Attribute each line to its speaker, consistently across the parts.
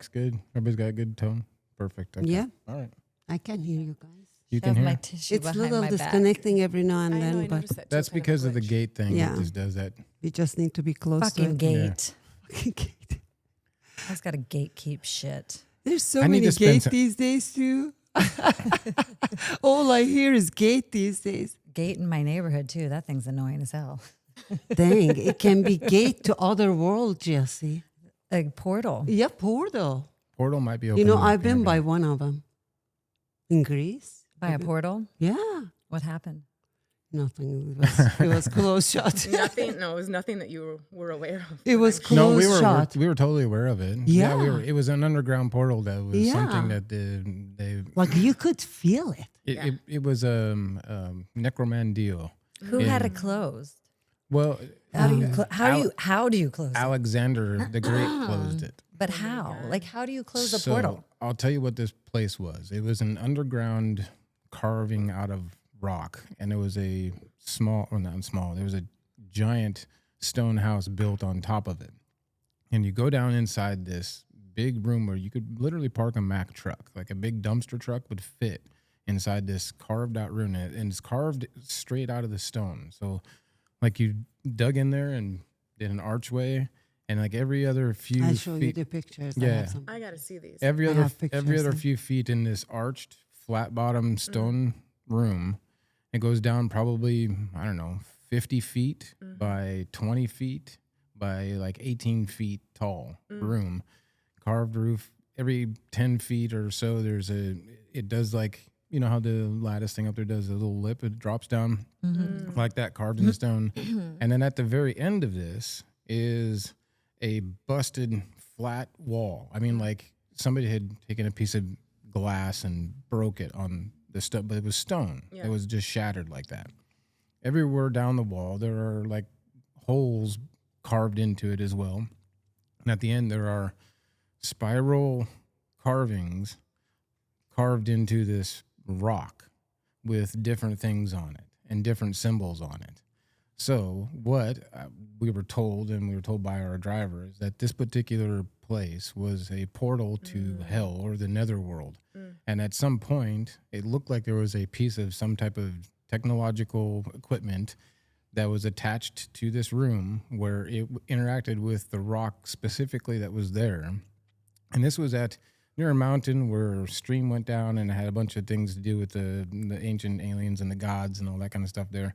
Speaker 1: Mic's good. Everybody's got a good tone. Perfect. Okay.
Speaker 2: Yeah.
Speaker 1: All right.
Speaker 2: I can hear you guys.
Speaker 1: You can
Speaker 3: Shove my
Speaker 1: hear?
Speaker 3: tissue
Speaker 2: It's a
Speaker 3: behind
Speaker 2: little
Speaker 3: my back.
Speaker 2: disconnecting every now and
Speaker 4: I know,
Speaker 2: then,
Speaker 4: I
Speaker 2: but
Speaker 4: noticed that too,
Speaker 1: That's
Speaker 4: kind
Speaker 1: because of the
Speaker 4: glitch.
Speaker 1: gate thing.
Speaker 2: Yeah.
Speaker 1: It just does that.
Speaker 2: we just need to be close
Speaker 3: Fucking
Speaker 2: to it.
Speaker 3: gate.
Speaker 2: Gate.
Speaker 3: I just got to gatekeep shit.
Speaker 2: There's so
Speaker 1: I need
Speaker 2: many
Speaker 1: to spend
Speaker 2: gate
Speaker 1: some-
Speaker 2: these days too. All I hear is gate these days.
Speaker 3: Gate in my neighborhood too. That thing's annoying as hell.
Speaker 2: Dang, it can be gate to other world, Jessie.
Speaker 3: A portal.
Speaker 2: Yeah, portal.
Speaker 1: Portal might be open.
Speaker 2: You know,
Speaker 1: in
Speaker 2: I've been by
Speaker 1: Canada.
Speaker 2: one of them in Greece.
Speaker 3: By a portal?
Speaker 2: Yeah,
Speaker 3: What happened?
Speaker 2: nothing. It was closed shut.
Speaker 4: Nothing. No, it was nothing that you were aware of.
Speaker 2: It was closed
Speaker 1: No,
Speaker 2: shut.
Speaker 1: we were totally aware of it.
Speaker 2: Yeah.
Speaker 1: It was an underground portal that was
Speaker 2: Yeah.
Speaker 1: something that they
Speaker 2: Like you could feel it.
Speaker 1: it was a necromandio.
Speaker 3: Who had it closed?
Speaker 1: Well,
Speaker 3: How do you how do you close it?
Speaker 1: Alexander the Great closed it.
Speaker 3: But how? Like how do you close a
Speaker 1: So,
Speaker 3: portal?
Speaker 1: I'll tell you what this place was. It was an underground carving out of rock, and it was a small, or not small. There was a giant stone house built on top of it, and you go down inside this big room where you could literally park a Mack truck, like a big dumpster truck would fit inside this carved out room, and it's carved straight out of the stone. So, like you dug in there and did an archway. And like every other few
Speaker 2: I'll show you
Speaker 1: feet,
Speaker 2: the pictures. I
Speaker 1: Yeah.
Speaker 2: have some.
Speaker 4: I gotta see these.
Speaker 1: every
Speaker 2: I
Speaker 1: other
Speaker 2: have pictures,
Speaker 1: every other
Speaker 2: yeah.
Speaker 1: few feet in this arched flat bottom stone room, it goes down probably, I don't know, 50 feet by 20 feet by like 18 feet tall room, carved roof. Every 10 feet or so, it does like, you know how the lattice thing up there does a little lip, it drops down like that, carved in the stone. And then at the very end of this is a busted flat wall. I mean, like somebody had taken a piece of glass and broke it on the stuff, but it was stone.
Speaker 4: Yeah.
Speaker 1: It was just shattered like that. Everywhere down the wall, there are like holes carved into it as well. And at the end, there are spiral carvings carved into this rock with different things on it and different symbols on it. So what we were told, and we were told by our driver, is that this particular place was a portal to hell or the netherworld. And at some point, it looked like there was a piece of some type of technological equipment that was attached to this room where it interacted with the rock specifically that was there. And this was near a mountain where a stream went down and it had a bunch of things to do with the ancient aliens and the gods and all that kind of stuff there.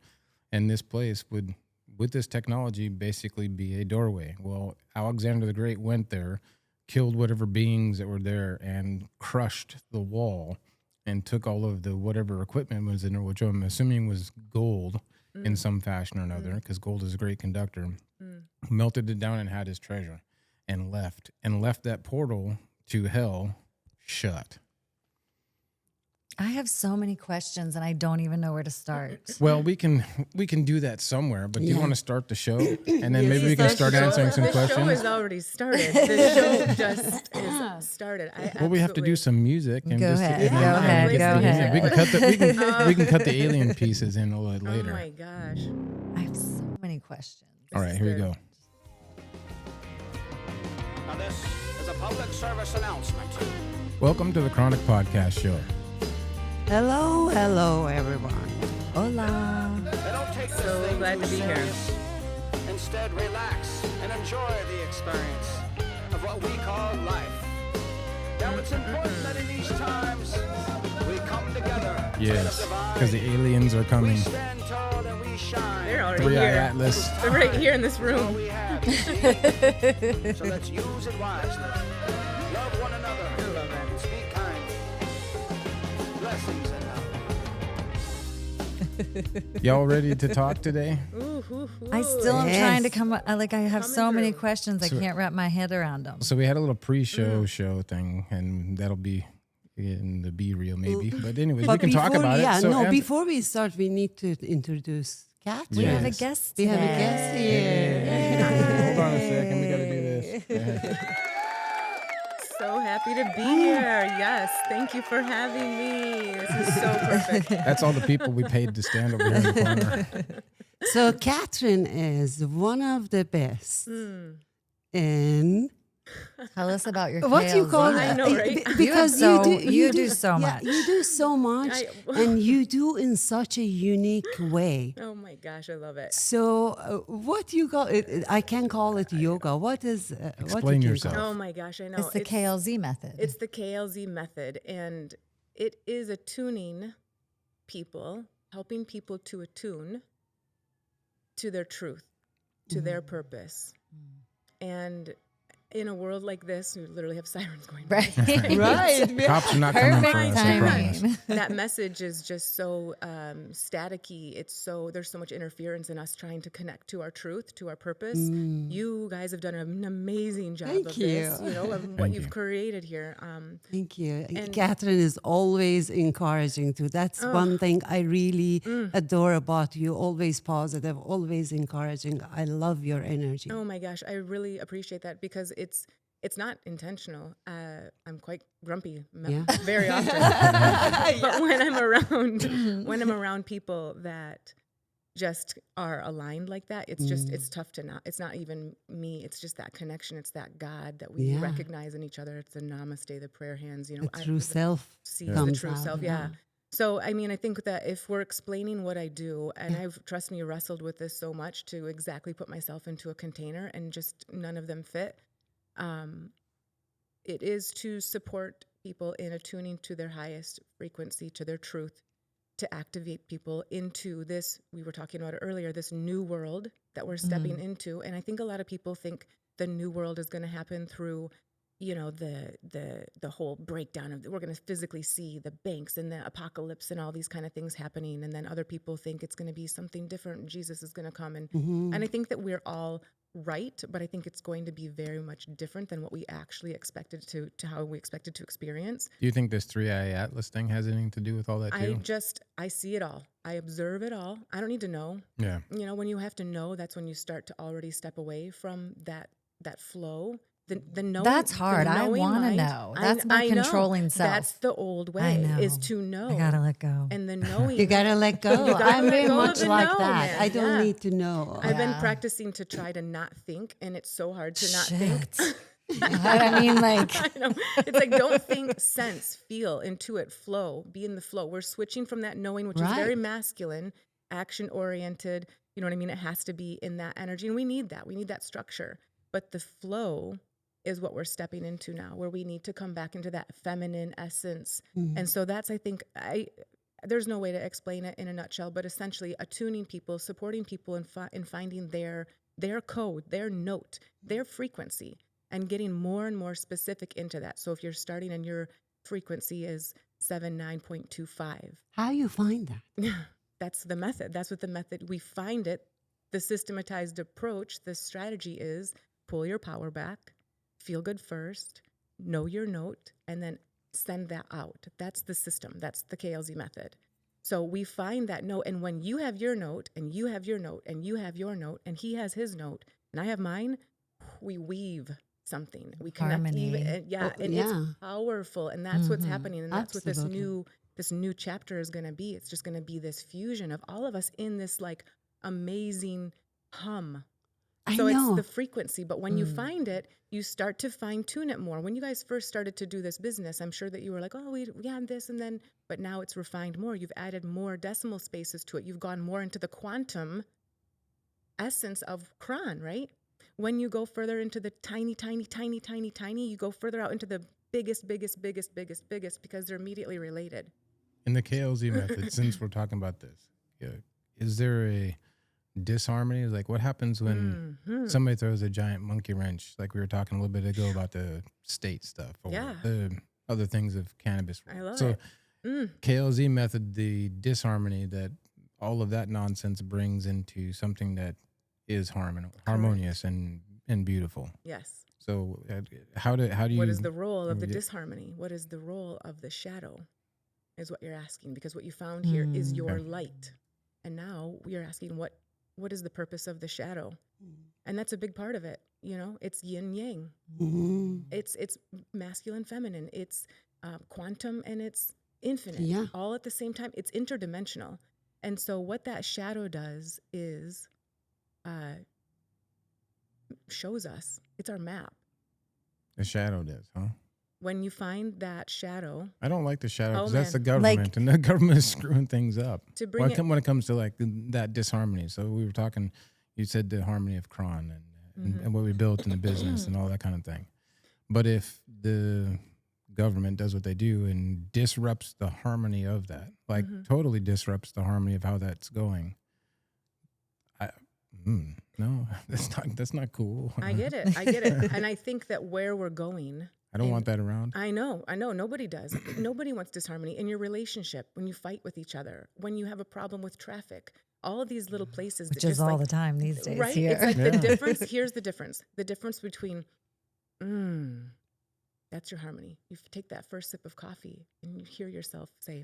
Speaker 1: And this place would, with this technology, basically be a doorway. Well, Alexander the Great went there, killed whatever beings that were there, and crushed the wall and took all of the whatever equipment was in there, which I'm assuming was gold in some fashion or another, because gold is a great conductor, melted it down and had his treasure, and left that portal to hell shut.
Speaker 3: I have so many questions and I don't even know where to start.
Speaker 1: Well, we can do that somewhere, but do you
Speaker 2: Yeah.
Speaker 1: want to start the show? And then maybe we can start answering some
Speaker 4: The show
Speaker 1: questions.
Speaker 4: is already started. The show just is started.
Speaker 1: Well, we have to do some music. And
Speaker 3: Go
Speaker 1: just,
Speaker 3: ahead,
Speaker 1: and
Speaker 3: go
Speaker 1: then
Speaker 3: ahead,
Speaker 1: get
Speaker 3: go
Speaker 1: the-
Speaker 3: ahead.
Speaker 1: We can cut the alien pieces in a little bit
Speaker 4: Oh
Speaker 1: later.
Speaker 4: my gosh.
Speaker 3: I have so many questions.
Speaker 1: All right, here we go.
Speaker 5: Now this is a public service announcement.
Speaker 1: Welcome to the Kronic Podcast Show.
Speaker 2: Hello, hello, everyone.
Speaker 3: Hola.
Speaker 5: They don't take this
Speaker 4: So
Speaker 5: thing
Speaker 4: glad
Speaker 5: too
Speaker 4: to be here.
Speaker 5: serious. Instead, relax and enjoy the experience of what we call life. Now it's important that in these times we come together.
Speaker 1: Yes, because the aliens are
Speaker 5: We
Speaker 1: coming.
Speaker 5: stand tall and we shine.
Speaker 4: They're already
Speaker 1: 3-Eye
Speaker 4: here.
Speaker 1: Atlas.
Speaker 4: They're right here in this
Speaker 5: All
Speaker 4: room.
Speaker 5: we have, you see? So let's use it wisely. Love one another.
Speaker 4: I love that.
Speaker 5: And speak kind. Blessings and love.
Speaker 1: Y'all ready to talk today?
Speaker 4: Ooh, ooh, ooh.
Speaker 3: I still am
Speaker 2: Yes.
Speaker 3: trying to come up. I have
Speaker 4: Coming
Speaker 3: so many
Speaker 4: through.
Speaker 3: questions. I can't wrap my head around them.
Speaker 1: So we had a little pre-show show thing, and that'll be in the B-reel maybe. But anyways, we can talk about
Speaker 2: yeah,
Speaker 1: it. So answer-
Speaker 2: before we start, we need to introduce Kathryn.
Speaker 3: We have a
Speaker 1: Yes.
Speaker 3: guest
Speaker 2: We have a
Speaker 3: today.
Speaker 2: guest here.
Speaker 1: Hold on a second, we got to do this. Go ahead.
Speaker 4: So happy to be here. Yes. Thank you for having me. This is so perfect.
Speaker 1: That's all the people we paid to stand over here in the corner.
Speaker 2: So Kathryn is one of the best in
Speaker 3: Tell us about your
Speaker 2: What you
Speaker 3: KLZ.
Speaker 2: call
Speaker 4: I know, right?
Speaker 2: Because
Speaker 3: You do so much.
Speaker 2: You do so much, and you do in such a unique way.
Speaker 4: Oh my gosh, I love it.
Speaker 2: So, what you call it? I can call it yoga. What is? What
Speaker 1: Explain
Speaker 2: you can
Speaker 1: yourself.
Speaker 2: call
Speaker 4: Oh my gosh, I know.
Speaker 3: It's the KLZ method.
Speaker 4: It's the KLZ method, and it is attuning people, helping people to attune to their truth, to their purpose. And in a world like this, we literally have sirens going.
Speaker 3: Right.
Speaker 2: Right.
Speaker 1: Cops are not coming for
Speaker 3: Perfect
Speaker 1: us, I promise.
Speaker 3: timing.
Speaker 4: That message is just so staticky. There's so much interference in us trying to connect to our truth, to our purpose. You guys have done an amazing job
Speaker 2: Thank
Speaker 4: of this,
Speaker 2: you.
Speaker 4: of what
Speaker 1: Thank
Speaker 4: you've
Speaker 1: you.
Speaker 4: created here.
Speaker 2: Thank you.
Speaker 4: And-
Speaker 2: Kathryn is always encouraging too. That's one thing I really adore about you. Always positive, always encouraging. I love your energy.
Speaker 4: Oh my gosh, I really appreciate that because it's not intentional. I'm quite grumpy very often, but when I'm around people that just are aligned like that, it's just it's tough to not. It's not even me. It's just that connection. It's that God that we recognize in each other. It's the namaste, the prayer hands.
Speaker 2: The true self
Speaker 4: sees the
Speaker 2: comes
Speaker 4: true
Speaker 2: out,
Speaker 4: self. Yeah. So, I mean, I think that if we're explaining what I do, and trust me, wrestled with this so much to exactly put myself into a container and just none of them fit. It is to support people in attuning to their highest frequency, to their truth, to activate people into this, we were talking about it earlier, this new world that we're stepping into. And I think a lot of people think the new world is going to happen through the whole breakdown of we're going to physically see the banks and the apocalypse and all these kind of things happening, and then other people think it's going to be something different. Jesus is going to come, and I think that we're all right, but I think it's going to be very much different than what we actually expected to how we expected to experience.
Speaker 1: Do you think this 3-eye Atlas thing has anything to do with all that too?
Speaker 4: I see it all. I observe it all. I don't need to know.
Speaker 1: Yeah.
Speaker 4: When you have to know, that's when you start to already step away from that flow. The knowing,
Speaker 3: That's hard. I want to know. That's my controlling self.
Speaker 4: That's the old way, is to know.
Speaker 3: I gotta let go.
Speaker 4: And the knowing.
Speaker 2: You gotta let go.
Speaker 4: gotta
Speaker 2: I'm
Speaker 4: let
Speaker 2: very
Speaker 4: go of
Speaker 2: much
Speaker 4: the
Speaker 2: like
Speaker 4: know,
Speaker 2: that.
Speaker 4: man.
Speaker 2: I don't
Speaker 4: Yeah.
Speaker 2: need to know.
Speaker 4: I've been practicing to try to not think, and it's so hard to not think.
Speaker 3: I mean, like,
Speaker 4: I know. It's like, don't think, sense, feel, intuit, flow, be in the flow. We're switching from that knowing, which is very masculine, action oriented. You know what I mean? It has to be in that energy. And we need that. We need that structure. But the flow is what we're stepping into now, where we need to come back into that feminine essence. And so that's, I think, there's no way to explain it in a nutshell, but essentially attuning people, supporting people in finding their code, their note, their frequency, and getting more and more specific into that. So if you're starting and your frequency is 79.25.
Speaker 2: How you find that?
Speaker 4: That's the method. That's what the method, we find it. The systematized approach, the strategy is pull your power back, feel good first, know your note, and then send that out. That's the system. That's the KLZ method. So we find that note, and when you have your note, and you have your note, and you have your note, and he has his note, and I have mine, we weave something. We connect.
Speaker 3: Harmony.
Speaker 4: It's powerful, and that's what's happening, and that's
Speaker 2: Absolutely.
Speaker 4: what this new chapter is going to be. It's just going to be this fusion of all of us in this like amazing hum. So it's the frequency, but when you find it, you start to fine tune it more. When you guys first started to do this business, I'm sure that you were like, oh, we have this, and then, but now it's refined more. You've added more decimal spaces to it. You've gone more into the quantum essence of Kron, right? When you go further into the tiny, you go further out into the biggest, because they're immediately related.
Speaker 1: In the KLZ method, since we're talking about this, is there a disharmony? Like, what happens when somebody throws a giant monkey wrench, like we were talking a little bit ago about the state stuff or the other things of cannabis?
Speaker 4: I love
Speaker 1: so
Speaker 4: it.
Speaker 1: KLZ method, the disharmony that all of that nonsense brings into something that is harmonious and beautiful.
Speaker 4: Yes.
Speaker 1: So how do you?
Speaker 4: What is the role of the disharmony? What is the role of the shadow? Is what you're asking, because what you found here is your light, and now we are asking what is the purpose of the shadow, and that's a big part of it. It's yin yang. It's masculine, feminine. It's quantum, and it's infinite. All at the same time. It's interdimensional, and so what that shadow does is shows us. It's our map.
Speaker 1: The shadow does, huh?
Speaker 4: When you find that shadow,
Speaker 1: I don't like the shadow because
Speaker 4: Oh,
Speaker 1: that's the
Speaker 4: man.
Speaker 1: government, and the government is screwing things up.
Speaker 4: To bring it-
Speaker 1: when it comes to like that disharmony. So we were talking. You said the harmony of Kron and what we built in the business and all that kind of thing. But if the government does what they do and disrupts the harmony of that, like totally disrupts the harmony of how that's going, no, that's not cool.
Speaker 4: I get it. And I think that where we're going,
Speaker 1: I don't want that around.
Speaker 4: I know. Nobody does. Nobody wants disharmony in your relationship, when you fight with each other, when you have a problem with traffic, all of these little places.
Speaker 3: Which
Speaker 4: that
Speaker 3: is
Speaker 4: just
Speaker 3: all the time these days
Speaker 4: right?
Speaker 3: here.
Speaker 4: It's like the difference. Here's the difference. The difference between, that's your harmony. You take that first sip of coffee and you hear yourself say,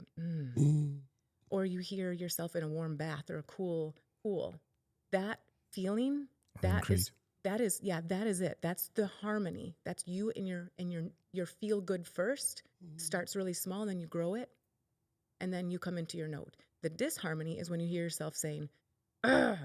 Speaker 4: or you hear yourself in a warm bath or a cool pool. That feeling, that is it. That's the harmony. That's you and your feel good first. Starts really small, and then you grow it, and then you come into your note. The disharmony is when you hear yourself saying, "Ugh."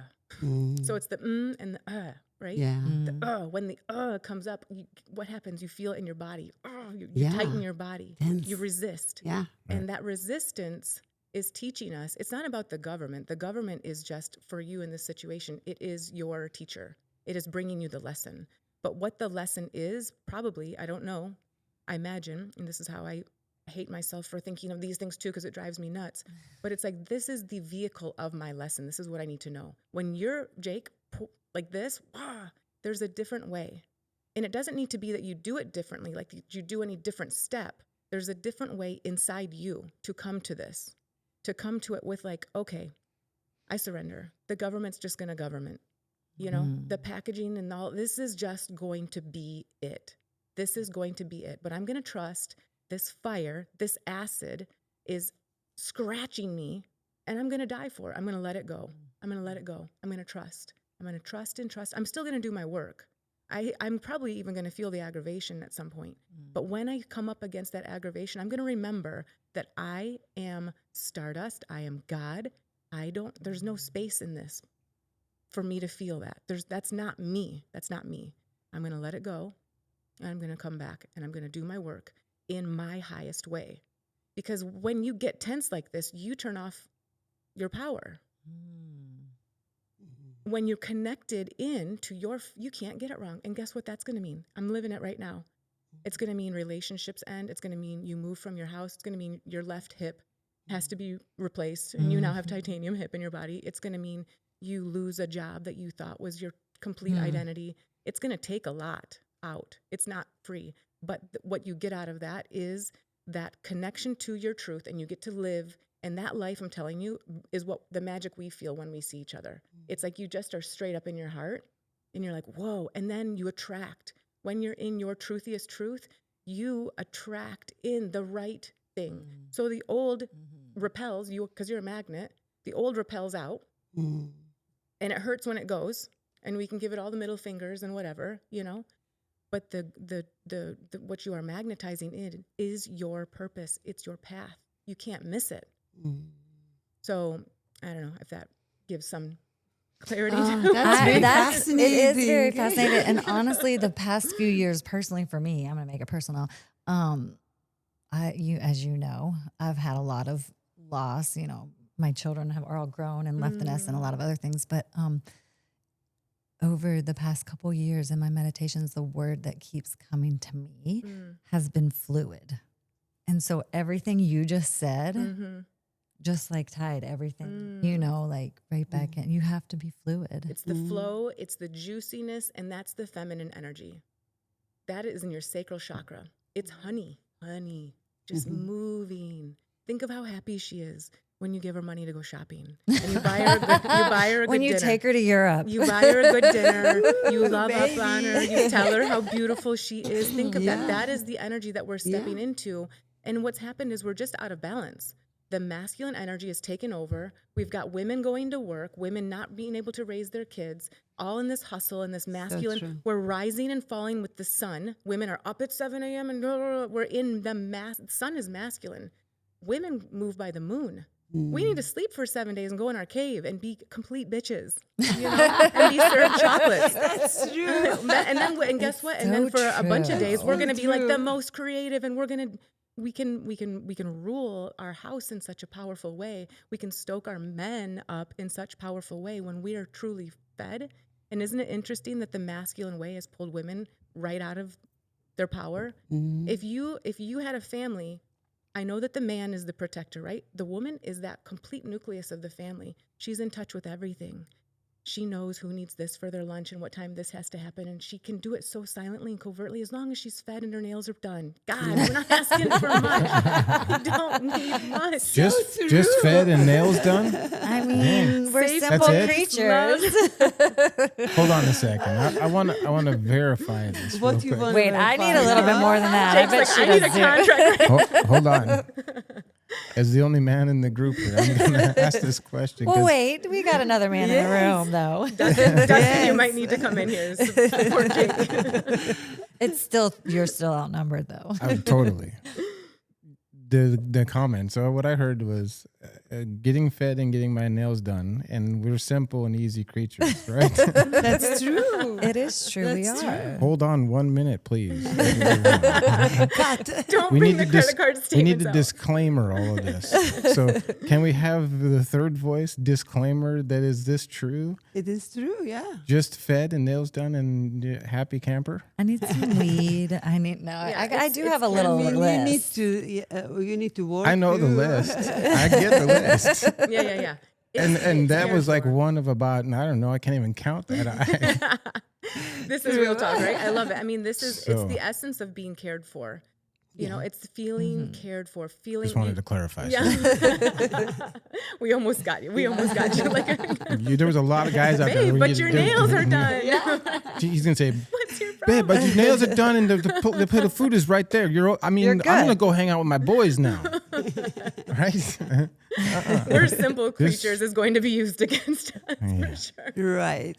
Speaker 4: So it's the and the right?
Speaker 2: Yeah.
Speaker 4: The when the comes up, what happens? You feel it in your body. You tighten your body.
Speaker 2: Tense.
Speaker 4: You resist.
Speaker 2: Yeah.
Speaker 4: And that resistance is teaching us. It's not about the government. The government is just for you in this situation. It is your teacher. It is bringing you the lesson. But what the lesson is, probably, I don't know. I imagine, and this is how I hate myself for thinking of these things too, because it drives me nuts. But it's like, this is the vehicle of my lesson. This is what I need to know. When you're, Jake, like this, there's a different way. And it doesn't need to be that you do it differently, like you do any different step. There's a different way inside you to come to this, to come to it with like, okay, I surrender. The government's just going to government. You know, the packaging and all, this is just going to be it. This is going to be it. But I'm going to trust this fire, this acid is scratching me, and I'm going to die for it. I'm going to let it go. I'm going to let it go. I'm going to trust. I'm going to trust and trust. I'm still going to do my work. I'm probably even going to feel the aggravation at some point. But when I come up against that aggravation, I'm going to remember that I am stardust. I am God. There's no space in this for me to feel that. That's not me. That's not me. I'm going to let it go, and I'm going to come back, and I'm going to do my work in my highest way. Because when you get tense like this, you turn off your power. When you're connected in to you can't get it wrong. And guess what that's going to mean? I'm living it right now. It's going to mean relationships end. It's going to mean you move from your house. It's going to mean your left hip has to be replaced, and you now have titanium hip in your body. It's going to mean you lose a job that you thought was your complete identity. It's going to take a lot out. It's not free. But what you get out of that is that connection to your truth, and you get to live. And that life, I'm telling you, is what the magic we feel when we see each other. It's like you just are straight up in your heart, and you're like, whoa. And then you attract. When you're in your truthiest truth, you attract in the right thing. So the old repels you, because you're a magnet. The old repels out, and it hurts when it goes. And we can give it all the middle fingers and whatever, you know. But the what you are magnetizing in is your purpose. It's your path. You can't miss it. So I don't know if that gives some clarity.
Speaker 2: That's very fascinating.
Speaker 3: It is very fascinating. And honestly, the past few years, personally for me, I'm going to make it personal. As you know, I've had a lot of loss. You know, my children are all grown and left the nest, and a lot of other things. But over the past couple years in my meditations, the word that keeps coming to me has been fluid. And so everything you just said, just like tied everything, you know, like right back in. You have to be fluid.
Speaker 4: It's the flow, it's the juiciness, and that's the feminine energy. That is in your sacral chakra. It's honey, just moving. Think of how happy she is when you give her money to go shopping. And you buy her a good
Speaker 3: when you
Speaker 4: dinner.
Speaker 3: take her to Europe.
Speaker 4: You buy her a good dinner. You love up on her. You tell her how beautiful she is. Think of that. That is the energy that we're stepping into. And what's happened is we're just out of balance. The masculine energy is taken over. We've got women going to work, women not being able to raise their kids, all in this hustle and this masculine. We're rising and falling with the sun. Women are up at 7 a.m. and we're in the sun is masculine. Women move by the moon. We need to sleep for 7 days and go in our cave and be complete bitches, and be served chocolates.
Speaker 2: That's true.
Speaker 4: And guess what? And then
Speaker 3: So
Speaker 4: for a bunch of
Speaker 3: true.
Speaker 4: days, we're going to be like
Speaker 2: True.
Speaker 4: the most creative, and we can rule our house in such a powerful way. We can stoke our men up in such powerful way when we are truly fed. And isn't it interesting that the masculine way has pulled women right out of their power? If you had a family, I know that the man is the protector, right? The woman is that complete nucleus of the family. She's in touch with everything. She knows who needs this for their lunch and what time this has to happen. And she can do it so silently and covertly as long as she's fed and her nails are done. God, we're not asking for much. We don't need much.
Speaker 1: Just fed and nails done?
Speaker 3: I mean, we're
Speaker 4: Safe
Speaker 3: simple
Speaker 1: That's
Speaker 3: creatures.
Speaker 1: Hold on a second. I want to verify this.
Speaker 2: What
Speaker 1: real
Speaker 2: you
Speaker 1: quick.
Speaker 2: want?
Speaker 3: Wait, I need a little bit more than that. I bet
Speaker 4: Jake's
Speaker 3: she
Speaker 4: like, I need a
Speaker 3: does too.
Speaker 4: contract right
Speaker 1: Hold on. As the only man in the group here, I'm going to ask this question.
Speaker 3: Well,
Speaker 1: 'cause
Speaker 3: wait, we got another man in the room, though.
Speaker 4: Dustin, you might need to come in here. Support Jake.
Speaker 3: You're still outnumbered, though.
Speaker 1: Totally. The comment. So what I heard was getting fed and getting my nails done, and we're simple and easy creatures, right?
Speaker 2: That's true.
Speaker 3: It is true. We
Speaker 2: That's
Speaker 3: are.
Speaker 1: Hold on 1 minute, please.
Speaker 4: Don't
Speaker 1: We
Speaker 4: bring
Speaker 1: need
Speaker 4: the
Speaker 1: to
Speaker 4: credit card
Speaker 1: we
Speaker 4: statements
Speaker 1: need to
Speaker 4: out.
Speaker 1: disclaimer all of this. So can we have the third voice disclaimer that is this true?
Speaker 2: It is true, yeah.
Speaker 1: Just fed and nails done and happy camper?
Speaker 3: I need some weed. I do have a little list.
Speaker 2: You need to work.
Speaker 1: I know the
Speaker 2: through-
Speaker 1: list. I get the list.
Speaker 4: Yeah.
Speaker 1: And
Speaker 4: It's
Speaker 1: that
Speaker 4: cared
Speaker 1: was like
Speaker 4: for.
Speaker 1: one of about, I don't know, I can't even count that.
Speaker 4: This is real talk, right? I love it. I mean, it's
Speaker 1: So-
Speaker 4: the essence of being cared for. You know, it's feeling cared for, feeling.
Speaker 1: Just wanted to clarify.
Speaker 4: Yeah. We almost got you. Like,
Speaker 1: There was a lot of guys out there.
Speaker 4: babe,
Speaker 1: who
Speaker 4: but
Speaker 1: you
Speaker 4: your
Speaker 1: did-
Speaker 4: nails are done.
Speaker 1: He's gonna say,
Speaker 4: What's your
Speaker 1: babe,
Speaker 4: problem?
Speaker 1: but your nails are done and the food is right there. I'm
Speaker 3: You're
Speaker 1: gonna
Speaker 3: good.
Speaker 1: go hang out with my boys now. Right?
Speaker 4: We're simple creatures is going to be used against us
Speaker 1: Yeah.
Speaker 4: for sure.
Speaker 2: Right.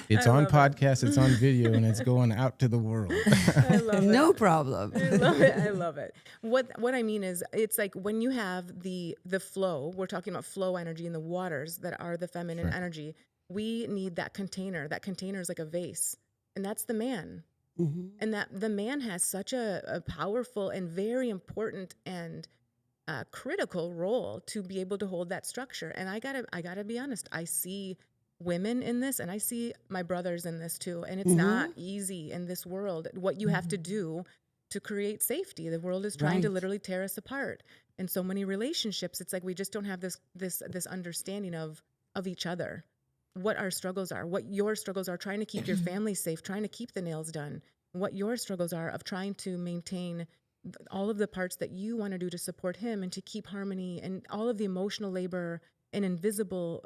Speaker 1: It's on podcast, it's on video, and it's going out to the world.
Speaker 4: I love it.
Speaker 2: No problem.
Speaker 4: I love it. I love it. What I mean is, it's like when you have the flow. We're talking about flow energy in the waters that are the feminine energy. We need that container. That container is like a vase, and that's the man. And that the man has such a powerful and very important and critical role to be able to hold that structure. And I gotta be honest. I see women in this, and I see my brothers in this too. And it's not easy in this world. What you have to do to create safety. The world is trying to
Speaker 2: Right.
Speaker 4: literally tear us apart. In so many relationships, it's like we just don't have this understanding of each other, what our struggles are, what your struggles are, trying to keep your family safe, trying to keep the nails done, what your struggles are of trying to maintain all of the parts that you want to do to support him and to keep harmony, and all of the emotional labor and invisible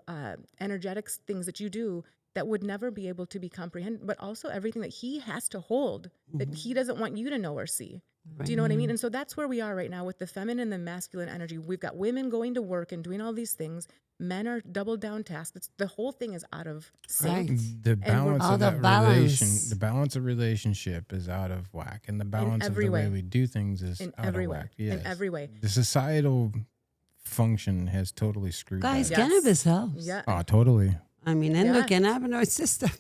Speaker 4: energetics things that you do that would never be able to be comprehended, but also everything that he has to hold that he doesn't want you to know or see. Do you know what I mean? And so that's where we are right now with the feminine and the masculine energy. We've got women going to work and doing all these things. Men are double down tasked. The whole thing is out of sync.
Speaker 2: Right.
Speaker 1: The balance
Speaker 2: out
Speaker 1: of that
Speaker 2: of balance.
Speaker 1: the balance of relationship is out of whack, and the balance of
Speaker 4: every
Speaker 1: the way
Speaker 4: way.
Speaker 1: we do things is
Speaker 4: In
Speaker 1: out
Speaker 4: every
Speaker 1: of
Speaker 4: way.
Speaker 1: whack.
Speaker 4: In
Speaker 1: Yes.
Speaker 4: every way.
Speaker 1: The societal function has totally screwed
Speaker 2: Guys,
Speaker 1: that.
Speaker 4: Yes.
Speaker 2: cannabis helps.
Speaker 4: Yeah.
Speaker 1: Oh, totally.
Speaker 2: I mean, endocannabinoid system.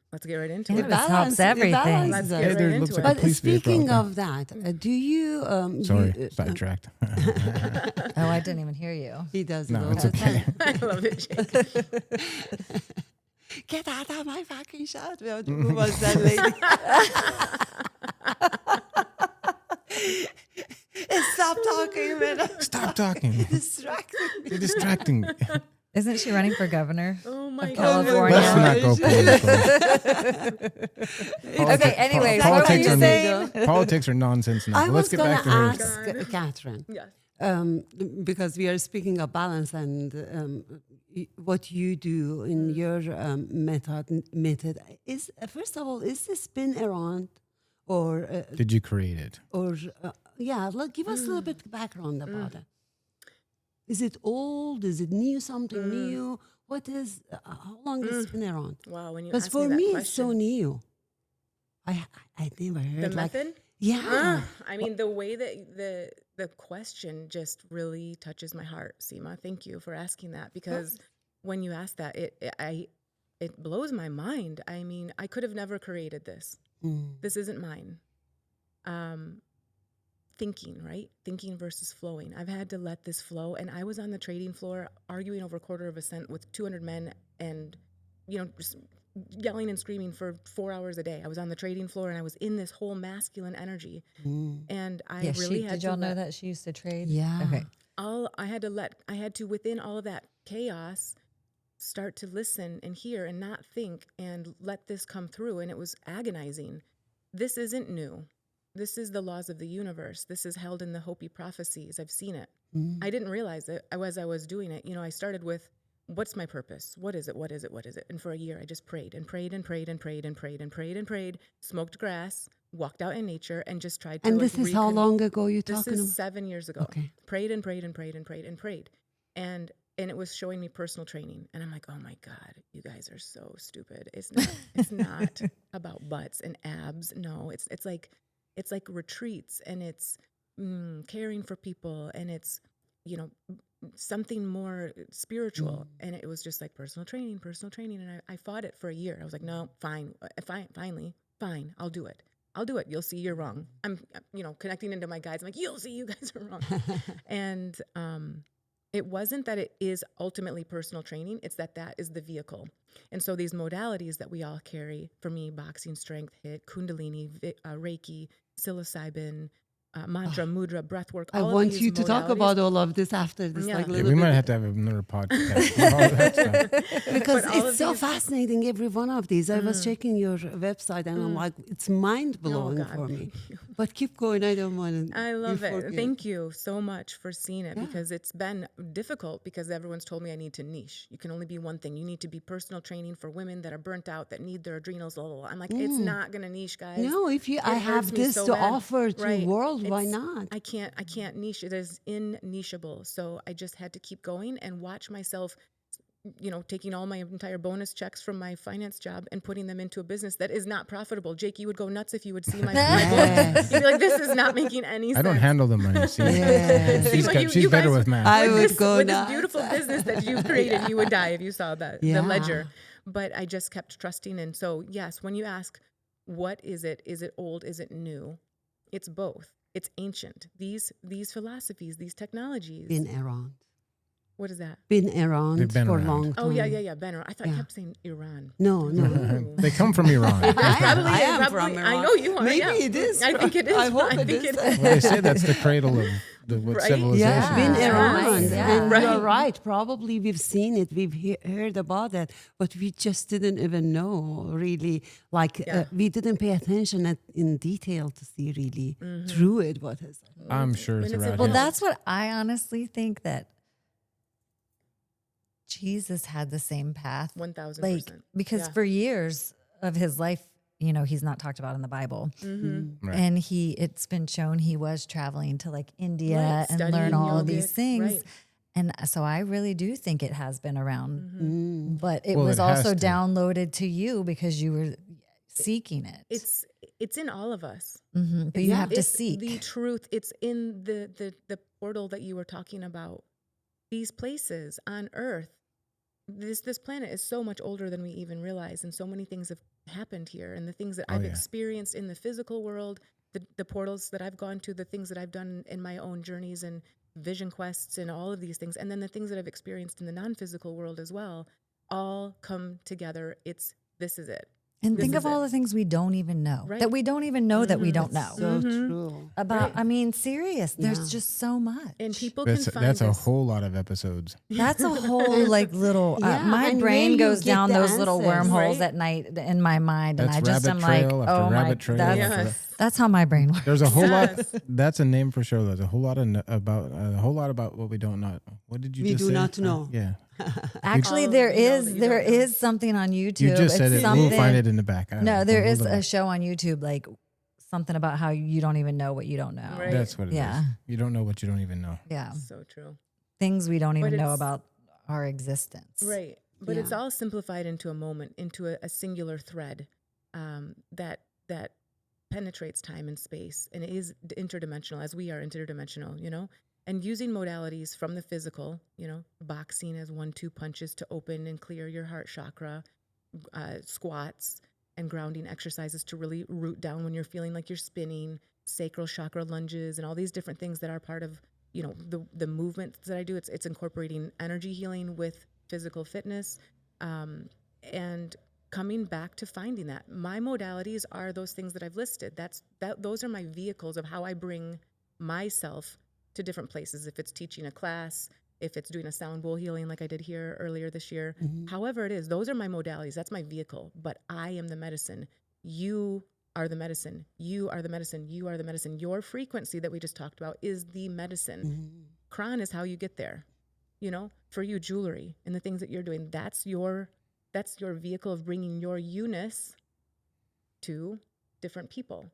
Speaker 4: Let's get right into
Speaker 3: It
Speaker 4: it.
Speaker 3: helps everything.
Speaker 2: balances
Speaker 4: Let's
Speaker 2: us.
Speaker 4: get
Speaker 1: Hey, there
Speaker 4: right
Speaker 1: looks
Speaker 4: into
Speaker 1: like
Speaker 4: it.
Speaker 1: a police vehicle
Speaker 2: Speaking
Speaker 1: out
Speaker 2: of that, do you?
Speaker 1: Sorry,
Speaker 2: you,
Speaker 1: sidetracked.
Speaker 3: Oh, I didn't even hear you.
Speaker 2: he does it
Speaker 1: No,
Speaker 2: all
Speaker 1: it's
Speaker 2: the
Speaker 1: okay.
Speaker 2: time.
Speaker 4: I love it, Jake.
Speaker 2: Get out of my fucking shot. Who was that lady? Stop talking, man.
Speaker 1: Stop talking.
Speaker 2: Distracting.
Speaker 1: You're distracting me.
Speaker 3: Isn't she running for governor?
Speaker 4: Oh my
Speaker 3: California.
Speaker 1: Let's not go political.
Speaker 3: Okay, anyways,
Speaker 2: what were
Speaker 1: politics
Speaker 2: you
Speaker 1: are
Speaker 2: saying?
Speaker 1: Politics are nonsense now.
Speaker 2: I
Speaker 1: But
Speaker 2: was
Speaker 1: let's get
Speaker 2: going
Speaker 1: back
Speaker 2: to
Speaker 1: to her.
Speaker 2: ask Kathryn,
Speaker 4: Yes.
Speaker 2: because we are speaking of balance and what you do in your method is, first of all, is this been around or
Speaker 1: Did you create it?
Speaker 2: give us a little bit background about it. Is it old? Is it new? Something new? What is? How long has it been around?
Speaker 4: Wow, when you
Speaker 2: Because
Speaker 4: ask
Speaker 2: for
Speaker 4: me
Speaker 2: me,
Speaker 4: that
Speaker 2: it's so
Speaker 4: question.
Speaker 2: new. I never heard
Speaker 4: The
Speaker 2: like
Speaker 4: method?
Speaker 2: yeah.
Speaker 4: I mean, the way that the question just really touches my heart, Sima. Thank you for asking that, because when you ask that, it blows my mind. I mean, I could have never created this. This isn't mine. Thinking, right? Thinking versus flowing. I've had to let this flow. And I was on the trading floor arguing over 1/4 cent with 200 men and, just yelling and screaming for 4 hours a day. I was on the trading floor and I was in this whole masculine energy. And I really had
Speaker 3: did
Speaker 4: to
Speaker 3: y'all know that she used to trade?
Speaker 2: Yeah.
Speaker 3: Okay.
Speaker 4: I had to, within all of that chaos, start to listen and hear and not think and let this come through. And it was agonizing. This isn't new. This is the laws of the universe. This is held in the Hopi prophecies. I've seen it. I didn't realize it as I was doing it. I started with, what's my purpose? What is it? What is it? What is it? And for a year, I just prayed and prayed and prayed and prayed and prayed and prayed and prayed, smoked grass, walked out in nature, and just tried to.
Speaker 2: And this is how long ago you're talking
Speaker 4: This
Speaker 2: about?
Speaker 4: is 7 years ago.
Speaker 2: Okay.
Speaker 4: Prayed and prayed and prayed and prayed and prayed. And it was showing me personal training. And I'm like, oh my God, you guys are so stupid. It's not about butts and abs. No, it's like retreats, and it's caring for people, and it's, something more spiritual. And it was just like personal training. And I fought it for a year. I was like, no, fine, I'll do it. You'll see you're wrong. I'm, connecting into my guides. I'm like, you'll see you guys are wrong. And it wasn't that it is ultimately personal training. It's that is the vehicle. And so these modalities that we all carry, for me, boxing, strength, HIIT, Kundalini, Reiki, psilocybin, mantra, mudra, breath work.
Speaker 2: I
Speaker 4: all
Speaker 2: want
Speaker 4: of these
Speaker 2: you to talk
Speaker 4: modalities-
Speaker 2: about all of this after this.
Speaker 4: Yeah.
Speaker 2: Like
Speaker 4: Yeah,
Speaker 1: Yeah,
Speaker 2: little
Speaker 1: we might
Speaker 2: bit.
Speaker 1: have to have another podcast. All that stuff.
Speaker 2: Because
Speaker 4: But all
Speaker 2: it's
Speaker 4: of
Speaker 2: so
Speaker 4: these-
Speaker 2: fascinating, every one of these. I was checking your website and I'm like, it's mind-blowing
Speaker 4: God,
Speaker 2: for me.
Speaker 4: thank you.
Speaker 2: But keep going. I don't want to.
Speaker 4: I love it. Thank you so much for seeing it,
Speaker 2: Yeah.
Speaker 4: because it's been difficult, because everyone's told me I need to niche. You can only be one thing. You need to be personal training for women that are burnt out, that need their adrenals. Blah, blah, blah. I'm like, it's not going to niche, guys.
Speaker 2: No, if you,
Speaker 4: It
Speaker 2: I
Speaker 4: hurts
Speaker 2: have
Speaker 4: me
Speaker 2: this
Speaker 4: so
Speaker 2: to
Speaker 4: bad.
Speaker 2: offer to
Speaker 4: Right.
Speaker 2: the world, why
Speaker 4: It's-
Speaker 2: not?
Speaker 4: I can't niche. It is in-nicheable. So I just had to keep going and watch myself, taking all my entire bonus checks from my finance job and putting them into a business that is not profitable. Jake, you would go nuts if you would see my
Speaker 2: Yes.
Speaker 4: books. You'd be like, this is not making any sense.
Speaker 1: I don't handle the money. See,
Speaker 2: Yes.
Speaker 1: she's,
Speaker 4: Sima,
Speaker 1: she's
Speaker 4: you
Speaker 1: better
Speaker 4: guys-
Speaker 1: with math.
Speaker 2: I would
Speaker 4: this,
Speaker 2: go
Speaker 4: with
Speaker 2: nuts.
Speaker 4: this beautiful business that you've created, you would die if you saw the
Speaker 2: Yeah.
Speaker 4: ledger. But I just kept trusting. And so, yes, when you ask, what is it? Is it old? Is it new? It's both. It's ancient. These philosophies, these technologies.
Speaker 2: Been around.
Speaker 4: What is that?
Speaker 2: Been around
Speaker 1: They've been
Speaker 2: for
Speaker 1: around.
Speaker 2: a long time.
Speaker 4: Oh, yeah. Benner. I thought I
Speaker 2: Yeah.
Speaker 4: kept saying Iran.
Speaker 2: No.
Speaker 1: They come from Iran.
Speaker 2: I am from Iran.
Speaker 4: I know you are.
Speaker 2: Maybe
Speaker 4: yeah.
Speaker 2: it is.
Speaker 4: I think it is.
Speaker 2: I hope
Speaker 4: I
Speaker 2: it
Speaker 4: think
Speaker 2: is.
Speaker 4: it is.
Speaker 1: Well, they say that's the cradle of
Speaker 4: Right?
Speaker 1: civilization.
Speaker 2: Yeah, been
Speaker 3: Yeah.
Speaker 2: around,
Speaker 3: Yeah.
Speaker 2: and
Speaker 4: Right.
Speaker 2: you're right. Probably we've seen it, we've heard about it, but we just didn't even know really. Like
Speaker 4: Yeah.
Speaker 2: we didn't pay attention in detail to see really through it what is.
Speaker 1: I'm sure it's
Speaker 4: When it's
Speaker 1: around.
Speaker 3: Well,
Speaker 1: here.
Speaker 3: that's what I honestly think, that Jesus had the same path.
Speaker 4: 1,000%.
Speaker 3: Like, because
Speaker 4: Yeah.
Speaker 3: for years of his life, he's not talked about in the Bible.
Speaker 4: Mm-hmm.
Speaker 1: Right.
Speaker 3: And it's been shown he was traveling to like India
Speaker 4: Right,
Speaker 3: and learn
Speaker 4: studying
Speaker 3: all of
Speaker 4: yogic,
Speaker 3: these things.
Speaker 4: right.
Speaker 3: And so I really do think it has been around, but it
Speaker 1: Well,
Speaker 3: was
Speaker 1: it has
Speaker 3: also
Speaker 1: to.
Speaker 3: downloaded to you because you were seeking it.
Speaker 4: It's in all of us.
Speaker 3: But you have to
Speaker 4: It's
Speaker 3: seek.
Speaker 4: the truth. It's in the portal that you were talking about. These places on Earth, this planet is so much older than we even realize, and so many things have happened here. And the things that I've
Speaker 1: yeah.
Speaker 4: experienced in the physical world, the portals that I've gone to, the things that I've done in my own journeys and vision quests, and all of these things, and then the things that I've experienced in the non-physical world as well, all come together. This is it.
Speaker 3: And
Speaker 4: This
Speaker 3: think
Speaker 4: is
Speaker 3: of all
Speaker 4: it.
Speaker 3: the things we don't even know,
Speaker 4: Right.
Speaker 3: that we don't even know that we don't know
Speaker 2: So true.
Speaker 3: about. I mean, serious. There's
Speaker 2: Yeah.
Speaker 3: just so much.
Speaker 4: And people
Speaker 1: That's,
Speaker 4: can find
Speaker 1: that's a
Speaker 4: this.
Speaker 1: whole lot of episodes.
Speaker 3: That's a whole like little.
Speaker 2: Yeah,
Speaker 3: My
Speaker 2: and
Speaker 3: brain
Speaker 2: where you
Speaker 3: goes
Speaker 2: get
Speaker 3: down
Speaker 2: the
Speaker 3: those little
Speaker 2: answers,
Speaker 3: wormholes
Speaker 4: right?
Speaker 3: at night in my mind,
Speaker 1: That's
Speaker 3: and I just
Speaker 1: rabbit
Speaker 3: am like,
Speaker 1: trail after
Speaker 3: oh my,
Speaker 1: rabbit trail
Speaker 3: that's,
Speaker 1: after
Speaker 4: Yes.
Speaker 3: that's how my brain works.
Speaker 1: There's a whole lot.
Speaker 4: Yes.
Speaker 1: That's a name for sure. There's a whole lot about what we don't know. What did you
Speaker 2: We
Speaker 1: just
Speaker 2: do
Speaker 1: say?
Speaker 2: not know.
Speaker 1: Yeah,
Speaker 3: Actually,
Speaker 4: All
Speaker 3: there
Speaker 4: you know
Speaker 3: is
Speaker 4: that you
Speaker 3: there
Speaker 4: don't know.
Speaker 3: is something on YouTube.
Speaker 1: you just said
Speaker 3: It's
Speaker 1: it. We'll
Speaker 3: something-
Speaker 1: find it in the back. I don't
Speaker 3: No,
Speaker 1: know.
Speaker 3: there
Speaker 1: We'll
Speaker 3: is
Speaker 1: look
Speaker 3: a
Speaker 1: up.
Speaker 3: show on YouTube, like something about how you don't even know what you don't know.
Speaker 4: Right.
Speaker 1: That's what it is.
Speaker 3: Yeah.
Speaker 1: You don't know what you don't even know.
Speaker 3: Yeah,
Speaker 4: So true.
Speaker 3: things we don't even know
Speaker 4: it's-
Speaker 3: about our existence.
Speaker 4: Right. But it's
Speaker 2: Yeah.
Speaker 4: all simplified into a moment, into a singular thread that penetrates time and space and is interdimensional, as we are interdimensional, you know, and using modalities from the physical, you know, boxing as 1-2 punches to open and clear your heart chakra, squats and grounding exercises to really root down when you're feeling like you're spinning, sacral chakra lunges and all these different things that are part of, you know, the movements that I do. It's incorporating energy healing with physical fitness, and coming back to finding that. My modalities are those things that I've listed. Those are my vehicles of how I bring myself to different places. If it's teaching a class, if it's doing a sound bowl healing like I did here earlier this year, however it is, those are my modalities. That's my vehicle, but I am the medicine. You are the medicine. You are the medicine. You are the medicine. Your frequency that we just talked about is the medicine. Kron is how you get there. You know, for you, jewelry and the things that you're doing, that's your vehicle of bringing your you-ness to different people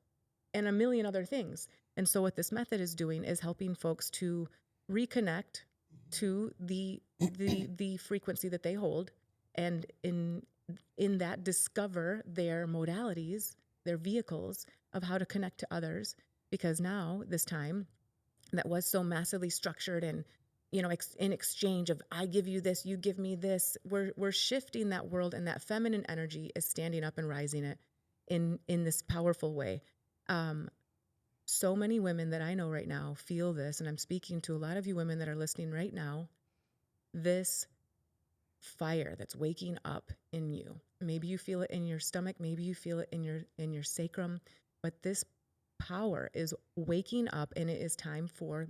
Speaker 4: and a million other things. And so what this method is doing is helping folks to reconnect to the frequency that they hold, and in that discover their modalities, their vehicles of how to connect to others. Because now, this time that was so massively structured and, you know, in exchange of I give you this, you give me this, we're shifting that world, and that feminine energy is standing up and rising it in this powerful way. So many women that I know right now feel this, and I'm speaking to a lot of you women that are listening right now, this fire that's waking up in you. Maybe you feel it in your stomach, maybe you feel it in your sacrum, but this power is waking up, and it is time for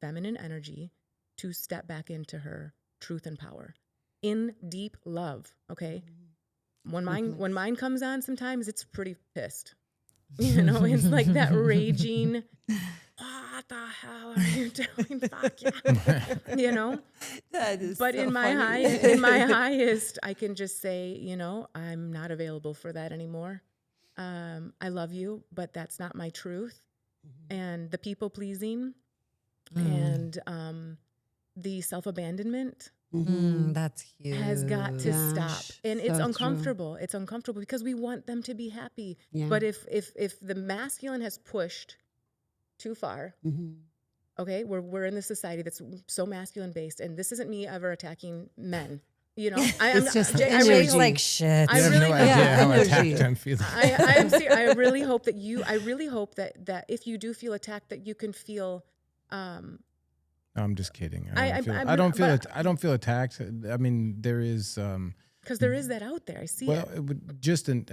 Speaker 4: feminine energy to step back into her truth and power in deep love. Okay. When mine comes on, sometimes it's pretty pissed. You know, it's like that raging, what the hell are you doing? Fuck yeah. You know?
Speaker 2: That is
Speaker 4: but
Speaker 2: so
Speaker 4: in my
Speaker 2: funny.
Speaker 4: highest, I can just say, you know, I'm not available for that anymore. I love you, but that's not my truth. And the people pleasing and the self-abandonment
Speaker 3: That's huge.
Speaker 4: has got to stop. And it's
Speaker 2: so
Speaker 4: uncomfortable. It's uncomfortable because we want them to be happy.
Speaker 2: Yeah.
Speaker 4: But if the masculine has pushed too far, okay, we're in this society that's so masculine based, and this isn't me ever attacking men. You know,
Speaker 2: It's just
Speaker 4: Jay, I
Speaker 2: energy.
Speaker 4: really
Speaker 3: It's like shit.
Speaker 4: I
Speaker 1: You have
Speaker 4: really
Speaker 1: no
Speaker 4: hope-
Speaker 1: idea how
Speaker 2: energy.
Speaker 1: attacked I'm feeling.
Speaker 4: I really hope that if you do feel attacked, that you can feel.
Speaker 1: I'm just kidding.
Speaker 4: I
Speaker 1: I don't feel attacked. I mean, there is.
Speaker 4: Because there is that out there. I see
Speaker 1: Well,
Speaker 4: it.
Speaker 1: it would, just in